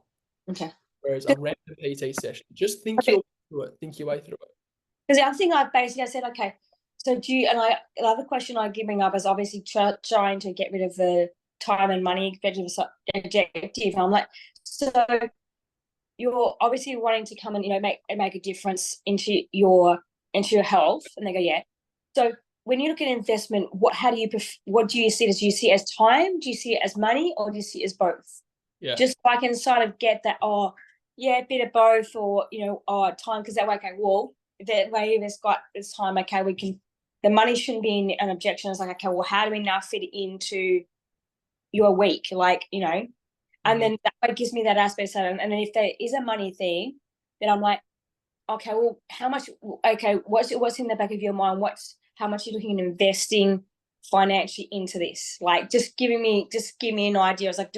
[SPEAKER 10] Okay.
[SPEAKER 1] Whereas a random PT session, just think your way through it. Think your way through it.
[SPEAKER 10] Because the other thing I said, okay, so do you, and the other question I'm giving up is obviously trying to get rid of the time and money objective. I'm like, so you're obviously wanting to come and, you know, make a difference into your health. And they go, yeah. So when you look at investment, what do you see it as? Do you see it as time? Do you see it as money? Or do you see it as both?
[SPEAKER 1] Yeah.
[SPEAKER 10] Just so I can sort of get that, a bit of both, or, you know, time, because that way, okay, well, that way there's got this time, okay, the money shouldn't be an objection. It's like, okay, well, how do we now fit it into your week? Like, you know, and then that gives me that aspect. And then if there is a money thing, then I'm like, okay, well, how much, okay, what's in the back of your mind? How much you're looking at investing financially into this? Like, just give me an idea. I was like,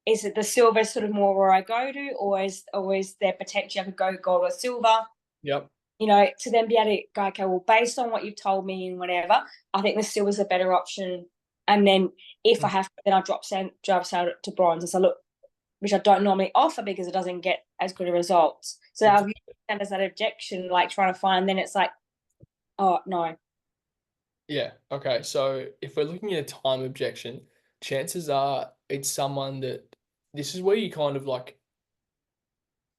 [SPEAKER 10] is it the silver sort of more where I go to, or is there potentially I could go gold or silver?
[SPEAKER 1] Yep.
[SPEAKER 10] You know, to then be able to go, okay, well, based on what you've told me and whatever, I think the silver's a better option. And then if I have to, then I drop down to bronze. And so look, which I don't normally offer because it doesn't get as good a results. So I've used that as that objection, like trying to find, then it's like, oh, no.
[SPEAKER 1] Yeah. Okay. So if we're looking at a time objection, chances are it's someone that this is where you kind of like,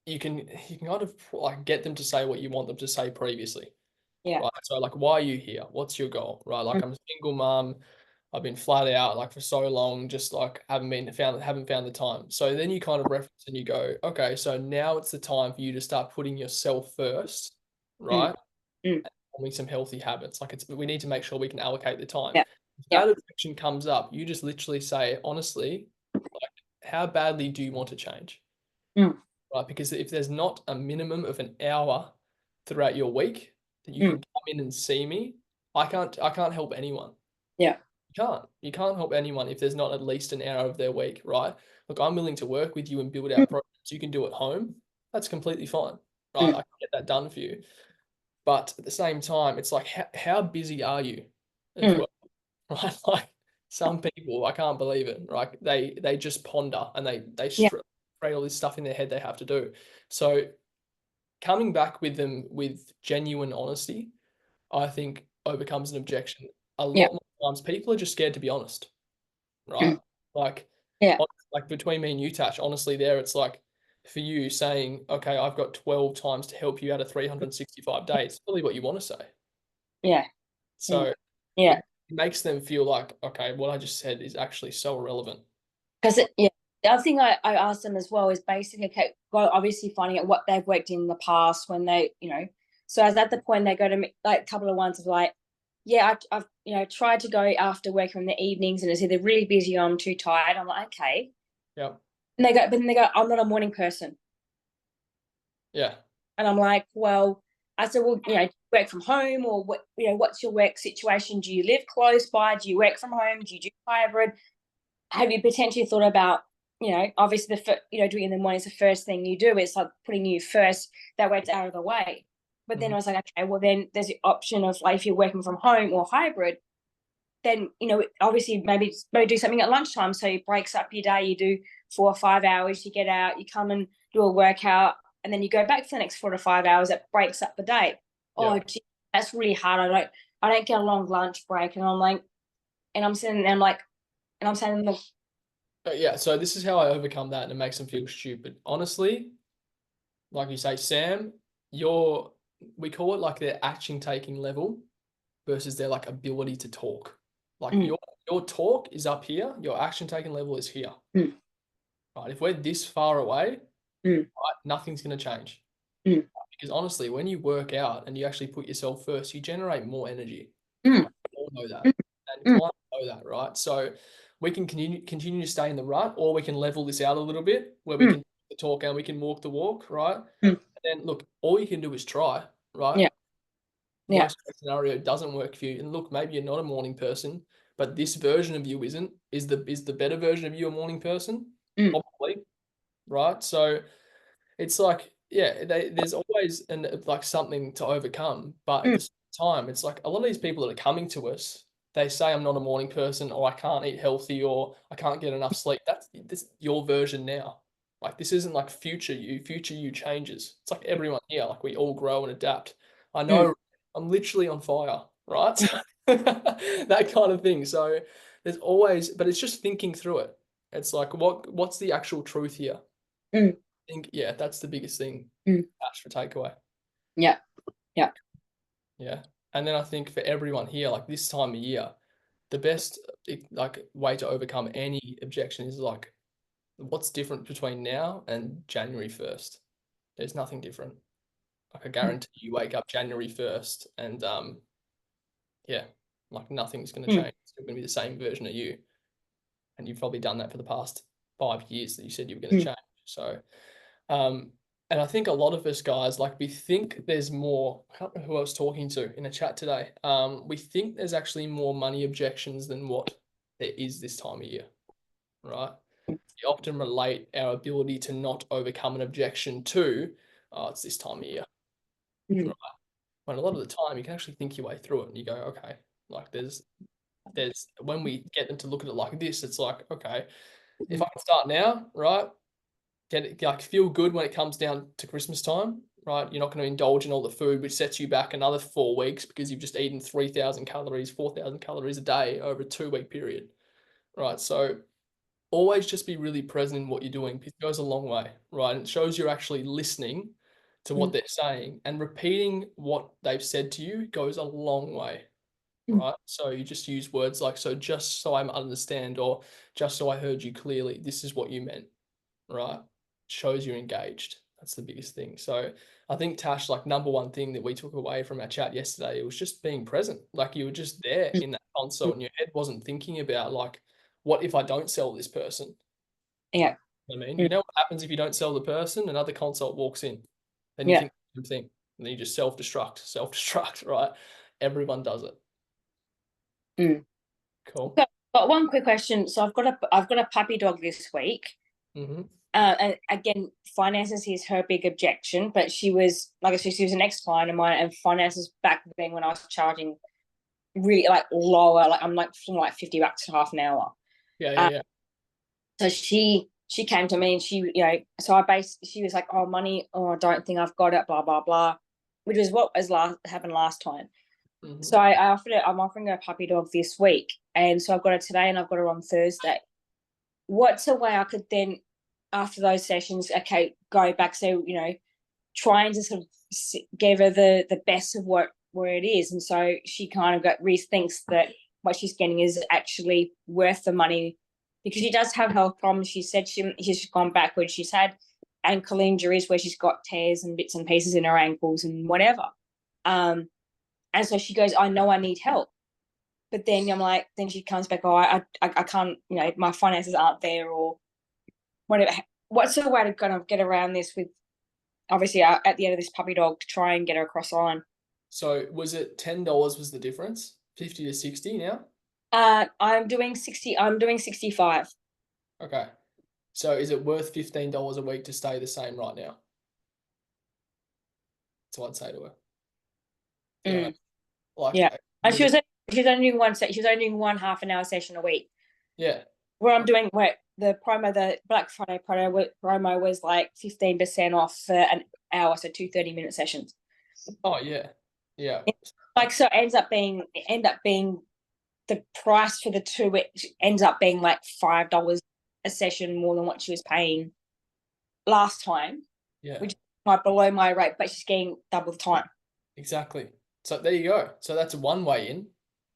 [SPEAKER 1] you can kind of like get them to say what you want them to say previously.
[SPEAKER 10] Yeah.
[SPEAKER 1] Right. So like, why are you here? What's your goal? Right. Like I'm a single mom. I've been flat out like for so long, just like haven't found the time. So then you kind of reference and you go, okay, so now it's the time for you to start putting yourself first, right? And forming some healthy habits. Like we need to make sure we can allocate the time.
[SPEAKER 10] Yeah.
[SPEAKER 1] If that objection comes up, you just literally say, honestly, like, how badly do you want to change? Right? Because if there's not a minimum of an hour throughout your week that you can come in and see me, I can't help anyone.
[SPEAKER 10] Yeah.
[SPEAKER 1] You can't help anyone if there's not at least an hour of their week, right? Look, I'm willing to work with you and build out programs you can do at home. That's completely fine, right? I can get that done for you. But at the same time, it's like, how busy are you as well, right? Like some people, I can't believe it, right? They just ponder and they create all this stuff in their head they have to do. So coming back with them with genuine honesty, I think overcomes an objection. A lot more times people are just scared to be honest, right? Like, like between me and you, Tash, honestly, it's like for you saying, okay, I've got 12 times to help you out of 365 days. It's really what you want to say.
[SPEAKER 10] Yeah.
[SPEAKER 1] So it makes them feel like, okay, what I just said is actually so irrelevant.
[SPEAKER 10] Because the other thing I asked them as well is basically, okay, well, obviously finding out what they've worked in the past when they, you know, so as at the point they go to me, like a couple of ones of like, I've you know, tried to go after work in the evenings and it's either really busy or I'm too tired. I'm like, okay.
[SPEAKER 1] Yeah.
[SPEAKER 10] And they go, I'm not a morning person.
[SPEAKER 1] Yeah.
[SPEAKER 10] And I'm like, well, I said, well, you know, do you work from home, or what, you know, what's your work situation? Do you live close by? Do you work from home? Do you do hybrid? Have you potentially thought about, you know, obviously you know, doing it in the morning is the first thing you do. It's like putting you first. That way it's out of the way. But then I was like, okay, well then there's the option of like if you're working from home or hybrid, then, you know, obviously maybe do something at lunchtime. So it breaks up your day. You do 4 or 5 hours, you get out, you come and do a workout, and then you go back for the next 4 to 5 hours. That breaks up the day. Oh, gee, that's really hard. I don't get a long lunch break. And I'm like, and I'm sitting there, I'm saying, look.
[SPEAKER 1] Yeah, so this is how I overcome that and it makes them feel stupid. Honestly, like you say, Sam, we call it like their action taking level versus their like ability to talk. Like your talk is up here, your action taking level is here. Right? If we're this far away, right, nothing's going to change. Because honestly, when you work out and you actually put yourself first, you generate more energy. We all know that. And clients know that, right? So we can continue to stay in the rut, or we can level this out a little bit where we can talk and we can walk the walk, right? And then look, all you can do is try, right?
[SPEAKER 10] Yeah.
[SPEAKER 1] Worst case scenario doesn't work for you, and look, maybe you're not a morning person, but this version of you isn't. Is the better version of you a morning person? Probably, right? So it's like, yeah, there's always like something to overcome, but at the same time, it's like a lot of these people that are coming to us, they say I'm not a morning person, or I can't eat healthy, or I can't get enough sleep. This your version now. Like, this isn't like future you. Future you changes. It's like everyone here, like we all grow and adapt. I know I'm literally on fire, right? That kind of thing. So there's always, but it's just thinking through it. It's like, what's the actual truth here? I think, yeah, that's the biggest thing. Ash, for takeaway.
[SPEAKER 10] Yeah.
[SPEAKER 1] And then I think for everyone here, like this time of year, the best like way to overcome any objection is like, what's different between now and January 1st? There's nothing different. Like, I guarantee you wake up January 1st and yeah, like nothing's going to change. It's going to be the same version of you. And you've probably done that for the past 5 years that you said you were going to change. So, and I think a lot of us guys, like, we think there's more. I can't remember who I was talking to in a chat today. We think there's actually more money objections than what there is this time of year, right? We often relate our ability to not overcome an objection to, oh, it's this time of year, right? When a lot of the time you can actually think your way through it and you go, okay, like there's when we get them to look at it like this, it's like, okay, if I can start now, right? Get it, like, feel good when it comes down to Christmas time, right? You're not going to indulge in all the food, which sets you back another 4 weeks because you've just eaten 3,000 calories, 4,000 calories a day over a 2-week period, right? So always just be really present in what you're doing. It goes a long way, right? And it shows you're actually listening to what they're saying, and repeating what they've said to you goes a long way, right? So you just use words like, so just so I understand, or just so I heard you clearly, this is what you meant, right? Shows you're engaged. That's the biggest thing. So I think, Tash, like, number one thing that we took away from our chat yesterday, it was just being present. Like, you were just there in that console and your head wasn't thinking about, like, what if I don't sell this person?
[SPEAKER 10] Yeah.
[SPEAKER 1] I mean, you know what happens if you don't sell the person? Another consult walks in. Then you think the same thing. And then you just self-destruct, right? Everyone does it. Cool.
[SPEAKER 10] Got one quick question. So I've got a puppy dog this week. And again, finances is her big objection, but she was, like I said, she was an ex-client of mine, and finances back then when I was charging really like lower, like I'm like $50 half an hour.
[SPEAKER 1] Yeah.
[SPEAKER 10] So she came to me and she, so she was like, oh, money, oh, I don't think I've got it, blah, blah, blah, which is what happened last time. So I'm offering her a puppy dog this week. And so I've got her today and I've got her on Thursday. What's a way I could then, after those sessions, okay, go back, so, trying to sort of give her the best of where it is. And so she kind of rethinks that what she's getting is actually worth the money, because she does have health problems. She said she's gone backwards. She's had ankle injuries where she's got tears and bits and pieces in her ankles and whatever. And so she goes, I know I need help. But then I'm like, then she comes back, oh, I can't, my finances aren't there, or whatever. What's the way to kind of get around this with, obviously, at the end of this puppy dog, to try and get her across the line?
[SPEAKER 1] So was it $10 was the difference? 50 to 60 now?
[SPEAKER 10] I'm doing 60. I'm doing 65.
[SPEAKER 1] Okay. So is it worth $15 a week to stay the same right now? That's what I'd say to her.
[SPEAKER 10] Yeah. And she was only doing one half an hour session a week.
[SPEAKER 1] Yeah.
[SPEAKER 10] Where I'm doing the Black Friday promo was like 15% off for an hour, so 2 30-minute sessions.
[SPEAKER 1] Oh yeah. Yeah.
[SPEAKER 10] Like, so end up being the price for the 2 weeks ends up being like $5 a session more than what she was paying last time.
[SPEAKER 1] Yeah.
[SPEAKER 10] Which might below my rate, but she's getting double the time.
[SPEAKER 1] Exactly. So there you go. So that's one way in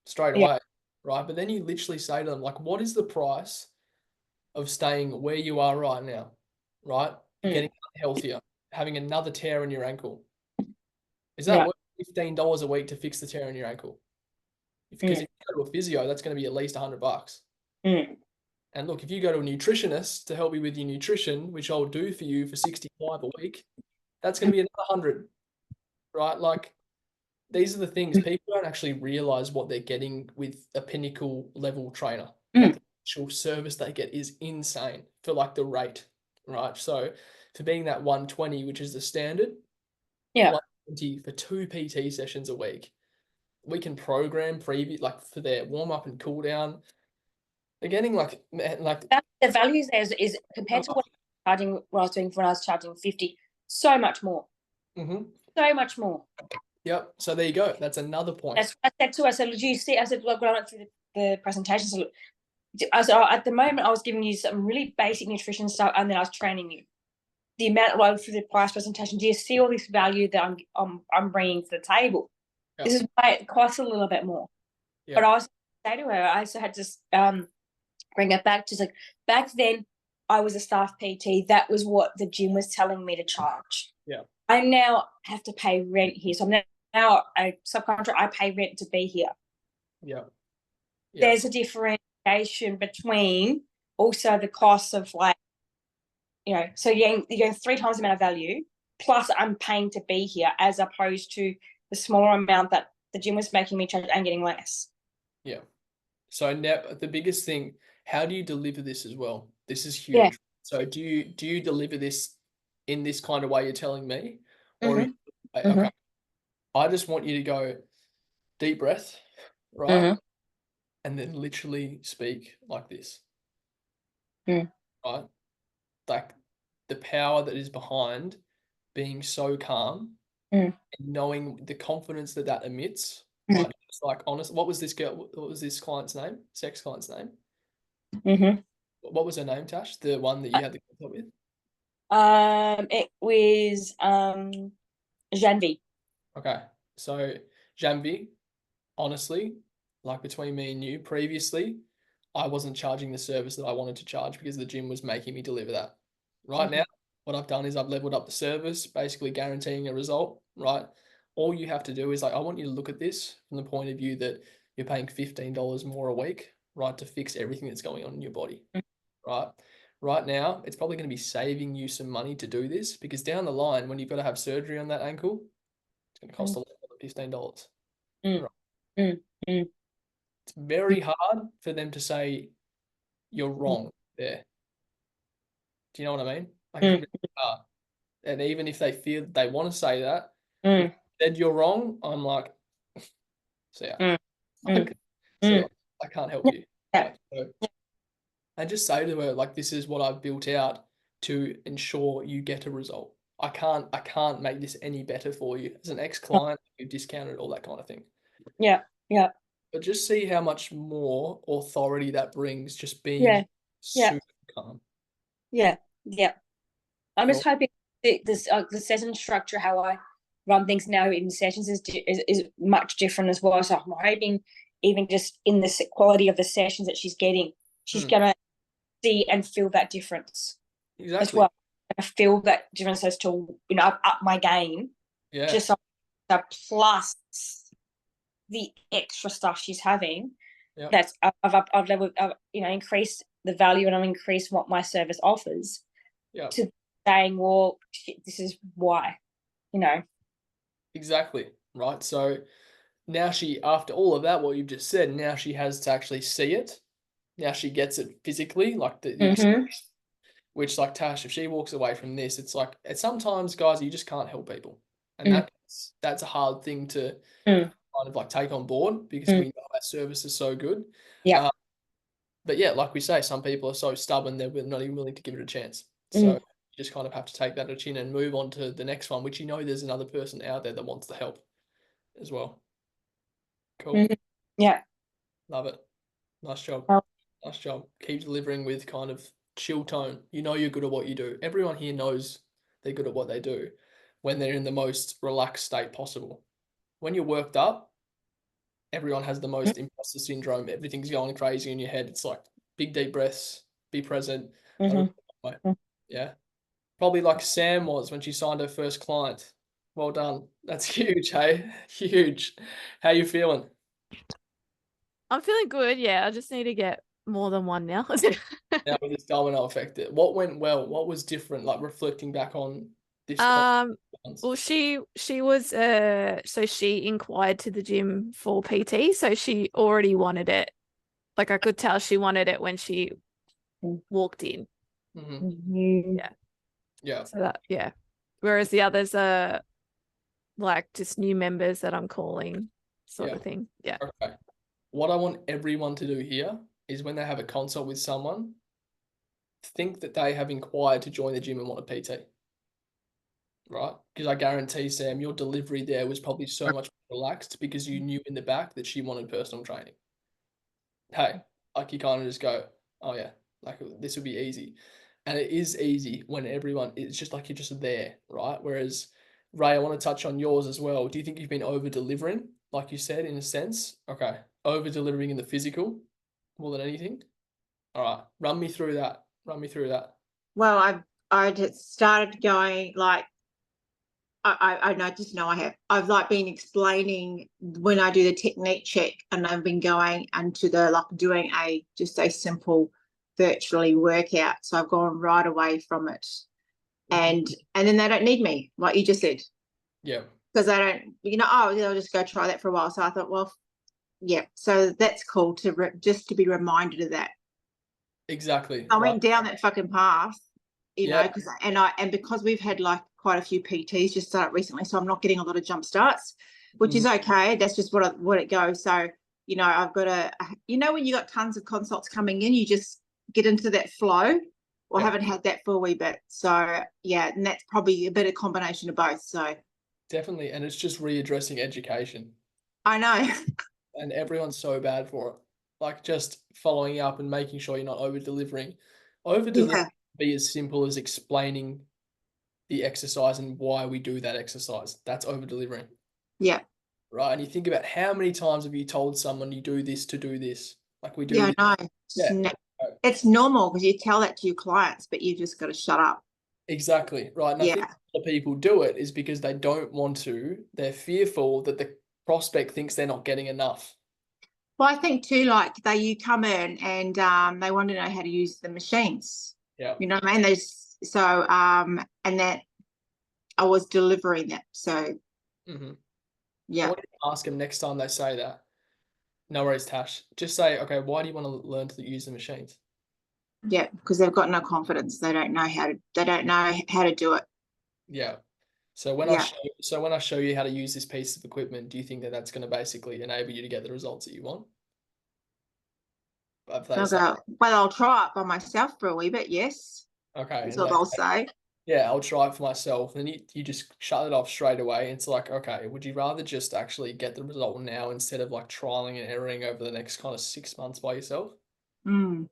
[SPEAKER 1] straight away, right? But then you literally say to them, like, what is the price of staying where you are right now, right? Getting healthier, having another tear in your ankle. Is that worth $15 a week to fix the tear in your ankle? Because if you go to a physio, that's going to be at least $100. And look, if you go to a nutritionist to help you with your nutrition, which I'll do for you for 65 a week, that's going to be another 100, right? Like, these are the things people don't actually realize what they're getting with a Pinnacle level trainer. Like, the actual service they get is insane for like the rate, right? So for being that 120, which is the standard, 120 for 2 PT sessions a week. We can program preview like for their warm up and cool down. They're getting like
[SPEAKER 10] the values there is compared to what I was doing when I was charging 50, so much more. So much more.
[SPEAKER 1] Yep. So there you go. That's another point.
[SPEAKER 10] That's what I said to her. I said, "Do you see?" I said, "Look, when I went through the presentation, so look, I said, at the moment, I was giving you some really basic nutrition stuff, and then I was training you. The amount I through the price presentation. Do you see all this value that I'm bringing to the table? Yep. This is why it costs a little bit more." Yep. But I also say to her, I also had to bring it back to like back then. I was a staff PT. That was what the gym was telling me to charge.
[SPEAKER 1] Yeah.
[SPEAKER 10] I now have to pay rent here, so I'm now a subcontractor. I pay rent to be here.
[SPEAKER 1] Yeah.
[SPEAKER 10] There's a differentiation between also the cost of like, so you're getting 3 times the amount of value, plus I'm paying to be here, as opposed to the smaller amount that the gym was making me charge and getting less.
[SPEAKER 1] Yeah. So now the biggest thing, how do you deliver this as well? This is huge.
[SPEAKER 10] Yeah.
[SPEAKER 1] So do you deliver this in this kind of way you're telling me? Or okay. I just want you to go deep breath, right? And then literally speak like this. Right? Like the power that is behind being so calm and knowing the confidence that emits. Right? It's like honest. What was this client's name? Sex client's name? What was her name, Tash? The one that you had the contact with?
[SPEAKER 10] It was Janvi.
[SPEAKER 1] Okay. So Janvi, honestly, like between me and you, previously, I wasn't charging the service that I wanted to charge because the gym was making me deliver that. Right now, what I've done is I've leveled up the service, basically guaranteeing a result, right? All you have to do is I want you to look at this from the point of view that you're paying $15 more a week, right, to fix everything that's going on in your body, right? Right now, it's probably going to be saving you some money to do this because down the line, when you've got to have surgery on that ankle, it's going to cost a lot more than $15. Right? It's very hard for them to say you're wrong there. Do you know what I mean? Like it's really hard. And even if they feel they want to say that, if they said you're wrong, I'm like, see ya. See ya. I can't help you. Like, so I just say to her, like, this is what I've built out to ensure you get a result. I can't make this any better for you. As an ex-client, you discounted all that kind of thing.
[SPEAKER 10] Yeah.
[SPEAKER 1] But just see how much more authority that brings, just being super calm.
[SPEAKER 10] Yeah. I'm just hoping the session structure, how I run things now in sessions is much different as well. So I'm hoping even just in the quality of the sessions that she's getting, she's going to see and feel that difference.
[SPEAKER 1] Exactly.
[SPEAKER 10] As well. I feel that difference as to, up my game.
[SPEAKER 1] Yeah.
[SPEAKER 10] Just plus the extra stuff she's having.
[SPEAKER 1] Yep.
[SPEAKER 10] That's I've leveled, increased the value and I've increased what my service offers.
[SPEAKER 1] Yeah.
[SPEAKER 10] To saying, well, this is why,
[SPEAKER 1] Exactly. Right. So now after all of that, what you've just said, now she has to actually see it. Now she gets it physically, like the experience, which like Tash, if she walks away from this, it's like, sometimes guys, you just can't help people. And that's a hard thing to kind of like take on board because we know that service is so good.
[SPEAKER 10] Yeah.
[SPEAKER 1] But yeah, like we say, some people are so stubborn, they're not even willing to give it a chance. So you just kind of have to take that at chin and move on to the next one, which there's another person out there that wants the help as well. Cool.
[SPEAKER 10] Yeah.
[SPEAKER 1] Love it. Nice job.
[SPEAKER 10] Oh.
[SPEAKER 1] Nice job. Keep delivering with kind of chill tone. You're good at what you do. Everyone here knows they're good at what they do when they're in the most relaxed state possible. When you're worked up, everyone has the most imposter syndrome. Everything's going crazy in your head. It's like big deep breaths, be present. Yeah. Probably like Sam was when she signed her first client. Well done. That's huge, hey? Huge. How you feeling?
[SPEAKER 11] I'm feeling good. Yeah, I just need to get more than one now.
[SPEAKER 1] Now with this domino effect, what went well? What was different? Like reflecting back on this.
[SPEAKER 11] Well, she was so she inquired to the gym for PT, so she already wanted it. Like I could tell she wanted it when she walked in.
[SPEAKER 1] Mm-hmm. Yeah.
[SPEAKER 11] So whereas the others are like just new members that I'm calling sort of thing. Yeah.
[SPEAKER 1] Okay. What I want everyone to do here is when they have a consult with someone, think that they have inquired to join the gym and want a PT. Right? Because I guarantee, Sam, your delivery there was probably so much more relaxed because you knew in the back that she wanted personal training. Hey, like you kind of just go, oh yeah, like this would be easy. And it is easy when everyone, it's just like you're just there, right? Whereas, Ray, I want to touch on yours as well. Do you think you've been over delivering, like you said, in a sense? Okay. Over delivering in the physical more than anything? All right. Run me through that.
[SPEAKER 7] Well, I just started going like, I know I have. I've like been explaining when I do the technique check, and I've been going into the like doing just a simple virtually workout. So I've gone right away from it, and then they don't need me, like you just said.
[SPEAKER 1] Yeah.
[SPEAKER 7] Because they don't, they'll just go try that for a while. So I thought, well, yeah. So that's cool just to be reminded of that.
[SPEAKER 1] Exactly.
[SPEAKER 7] I went down that fucking path,
[SPEAKER 1] Yeah.
[SPEAKER 7] because we've had like quite a few PTs just start recently, so I'm not getting a lot of jump starts, which is okay. That's just what it goes. So, I've got when you got tons of consults coming in, you just get into that flow, or haven't had that for a wee bit. So yeah, and that's probably a bit of combination of both. So
[SPEAKER 1] definitely. And it's just readdressing education.
[SPEAKER 7] I know.
[SPEAKER 1] And everyone's so bad for it. Like just following up and making sure you're not over delivering. Be as simple as explaining the exercise and why we do that exercise. That's over delivering.
[SPEAKER 7] Yeah.
[SPEAKER 1] Right. And you think about how many times have you told someone you do this to do this? Like we do.
[SPEAKER 7] Yeah, I know. Yeah. It's normal because you tell that to your clients, but you just got to shut up.
[SPEAKER 1] Exactly. Right. And I think a lot of people do it is because they don't want to. They're fearful that the prospect thinks they're not getting enough.
[SPEAKER 7] Well, I think too, like you come in and they want to know how to use the machines.
[SPEAKER 1] Yeah.
[SPEAKER 7] You know what I mean? And that I was delivering that. So yeah.
[SPEAKER 1] What do you ask them next time they say that? No worries, Tash. Just say, okay, why do you want to learn to use the machines?
[SPEAKER 7] Yeah, because they've got no confidence. They don't know how to do it.
[SPEAKER 1] Yeah. So when I show you how to use this piece of equipment, do you think that that's going to basically enable you to get the results that you want?
[SPEAKER 7] I'll try it by myself for a wee bit. Yes.
[SPEAKER 1] Okay.
[SPEAKER 7] That's what I'll say.
[SPEAKER 1] Yeah, I'll try it for myself. And you just shut it off straight away. It's like, okay, would you rather just actually get the result now instead of like trialing and erroring over the next kind of 6 months by yourself?
[SPEAKER 7] Mm.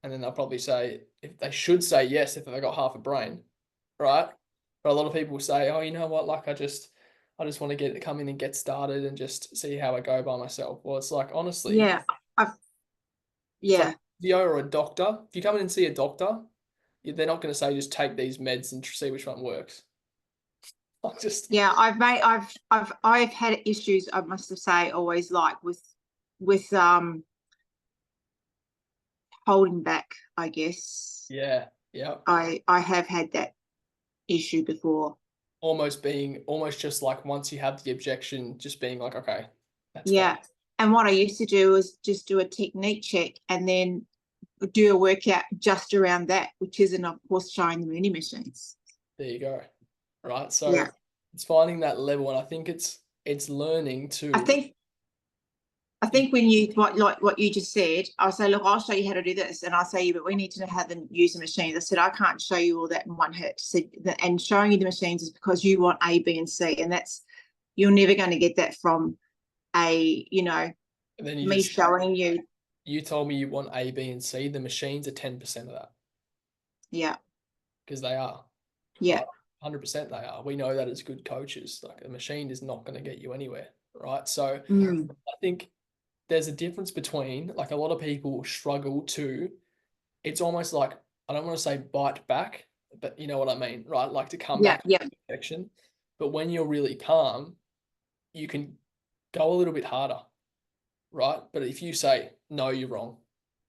[SPEAKER 1] And then they'll probably say, if they should say yes, if they got half a brain, right? But a lot of people say, oh, you know what? Like I just want to come in and get started and just see how I go by myself. Well, it's like, honestly.
[SPEAKER 7] Yeah.
[SPEAKER 1] Like physio or a doctor. If you come in and see a doctor, they're not going to say just take these meds and see which one works.
[SPEAKER 7] I've had issues. I must have say always like with holding back, I guess.
[SPEAKER 1] Yeah.
[SPEAKER 7] I have had that issue before.
[SPEAKER 1] Almost just like once you have the objection, just being like, okay, that's fine.
[SPEAKER 7] And what I used to do was just do a technique check and then do a workout just around that, which isn't, of course, showing the mini machines.
[SPEAKER 1] There you go. Right. So it's finding that level, and I think it's learning to.
[SPEAKER 7] I think when you what you just said, I'll say, look, I'll show you how to do this, and I'll say, but we need to know how to use the machines. I said, I can't show you all that in one hit. So, and showing you the machines is because you want A, B, and C, and you're never going to get that from me showing you.
[SPEAKER 1] You told me you want A, B, and C. The machines are 10% of that.
[SPEAKER 7] Yeah.
[SPEAKER 1] Because they are.
[SPEAKER 7] Yeah.
[SPEAKER 1] 100% they are. We know that as good coaches. Like a machine is not going to get you anywhere, right? So I think there's a difference between, like, a lot of people struggle to, it's almost like, I don't want to say bite back, but you know what I mean, right? Like to come back to perfection. But when you're really calm, you can go a little bit harder, right? But if you say, no, you're wrong,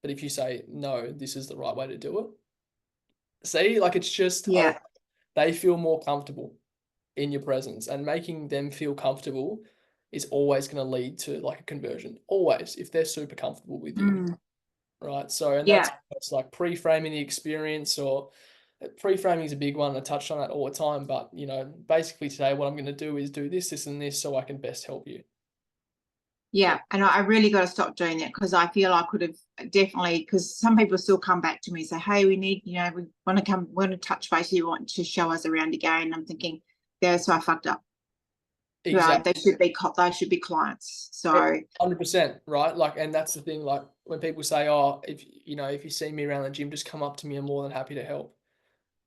[SPEAKER 1] But if you say, no, this is the right way to do it, see, like it's just,
[SPEAKER 7] Yeah.
[SPEAKER 1] they feel more comfortable in your presence, and making them feel comfortable is always going to lead to like a conversion. Always, if they're super comfortable with you.
[SPEAKER 7] Mm.
[SPEAKER 1] Right. So, and
[SPEAKER 7] Yeah.
[SPEAKER 1] that's like pre-framing the experience, or pre-framing is a big one. I touched on that all the time, but you know, basically today, what I'm going to do is do this, this, and this, so I can best help you.
[SPEAKER 7] Yeah, and I really got to stop doing that, because I feel I could have definitely, because some people still come back to me and say, hey, we need, you know, we want to touch base, you want to show us around again. I'm thinking, yeah, so I fucked up.
[SPEAKER 1] Exactly.
[SPEAKER 7] They should be clients. So
[SPEAKER 1] 100%, right? Like, and that's the thing, like when people say, oh, if you see me around the gym, just come up to me, I'm more than happy to help.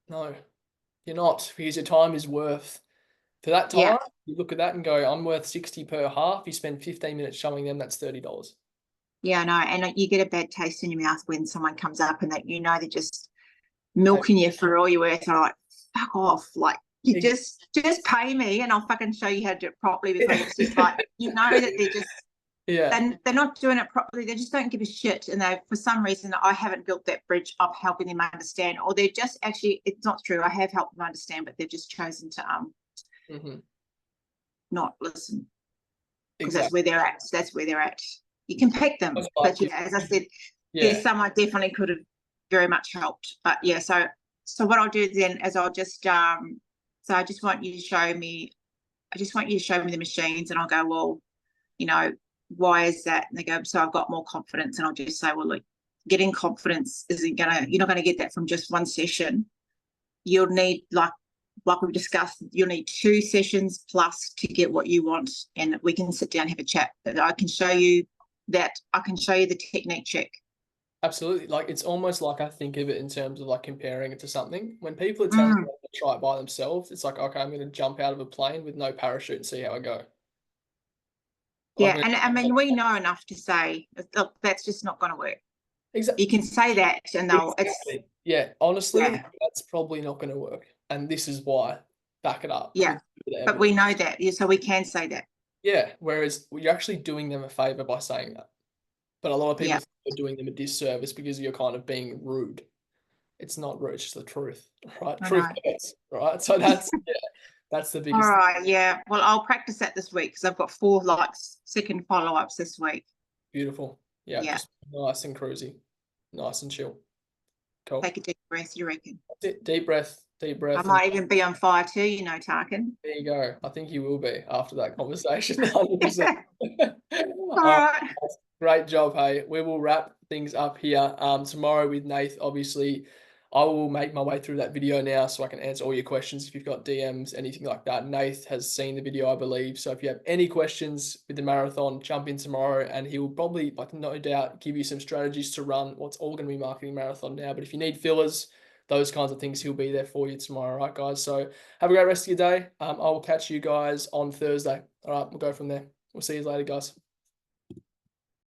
[SPEAKER 1] No, you're not, because your time is worth, for that time,
[SPEAKER 7] Yeah.
[SPEAKER 1] you look at that and go, I'm worth 60 per half. You spend 15 minutes showing them, that's $30.
[SPEAKER 7] yeah, I know, and you get a bad taste in your mouth when someone comes up and that, you know, they're just milking you for all you're worth. And I'm like, fuck off, like you just pay me and I'll fucking show you how to do it properly. Because it's just like, you know, that they're just they're not doing it properly. They just don't give a shit, and they, for some reason, I haven't built that bridge of helping them understand, or they're just actually, it's not true, I have helped them understand, but they've just chosen to not listen, because that's where they're at. You can pick them, but yeah, as I said, there's some I definitely could have very much helped. But yeah, so what I'll do then is I'll just so I just want you to show me the machines, and I'll go, well, you know, why is that? And they go, so I've got more confidence. And I'll just say, well, look, getting confidence you're not gonna get that from just one session. You'll need, like we've discussed, you'll need 2 sessions plus to get what you want, and we can sit down and have a chat. But I can show you the technique check.
[SPEAKER 1] Absolutely. Like, it's almost like I think of it in terms of like comparing it to something. When people are telling me to try it by themselves, it's like, okay, I'm going to jump out of a plane with no parachute and see how I go.
[SPEAKER 7] Yeah, and I mean, we know enough to say, look, that's just not going to work.
[SPEAKER 1] Exactly.
[SPEAKER 7] You can say that, and they'll.
[SPEAKER 1] Exactly. Yeah, honestly, that's probably not going to work, and this is why. Back it up.
[SPEAKER 7] Yeah, but we know that, so we can say that.
[SPEAKER 1] Yeah, whereas you're actually doing them a favor by saying that. But a lot of people think you're doing them a disservice because you're kind of being rude. It's not rude, it's just the truth, right? Truth hurts, right? So that's that's the biggest.
[SPEAKER 7] All right, yeah. Well, I'll practice that this week, because I've got 4 second follow-ups this week.
[SPEAKER 1] Beautiful. Yeah, just nice and cruisy, nice and chill. Cool.
[SPEAKER 7] Take a deep breath, you reckon?
[SPEAKER 1] That's it. Deep breath.
[SPEAKER 7] I might even be on fire too, you know, Tarkin.
[SPEAKER 1] There you go. I think you will be after that conversation. 100%.
[SPEAKER 7] All right.
[SPEAKER 1] Great job, hey. We will wrap things up here. Tomorrow with Nath, obviously, I will make my way through that video now so I can answer all your questions if you've got DMs, anything like that. Nath has seen the video, I believe. So if you have any questions with the marathon, jump in tomorrow, and he will probably, like, no doubt, give you some strategies to run what's all going to be marketing marathon now. But if you need fillers, those kinds of things, he'll be there for you tomorrow. All right, guys. So have a great rest of your day. I will catch you guys on Thursday. All right, we'll go from there. We'll see you later, guys.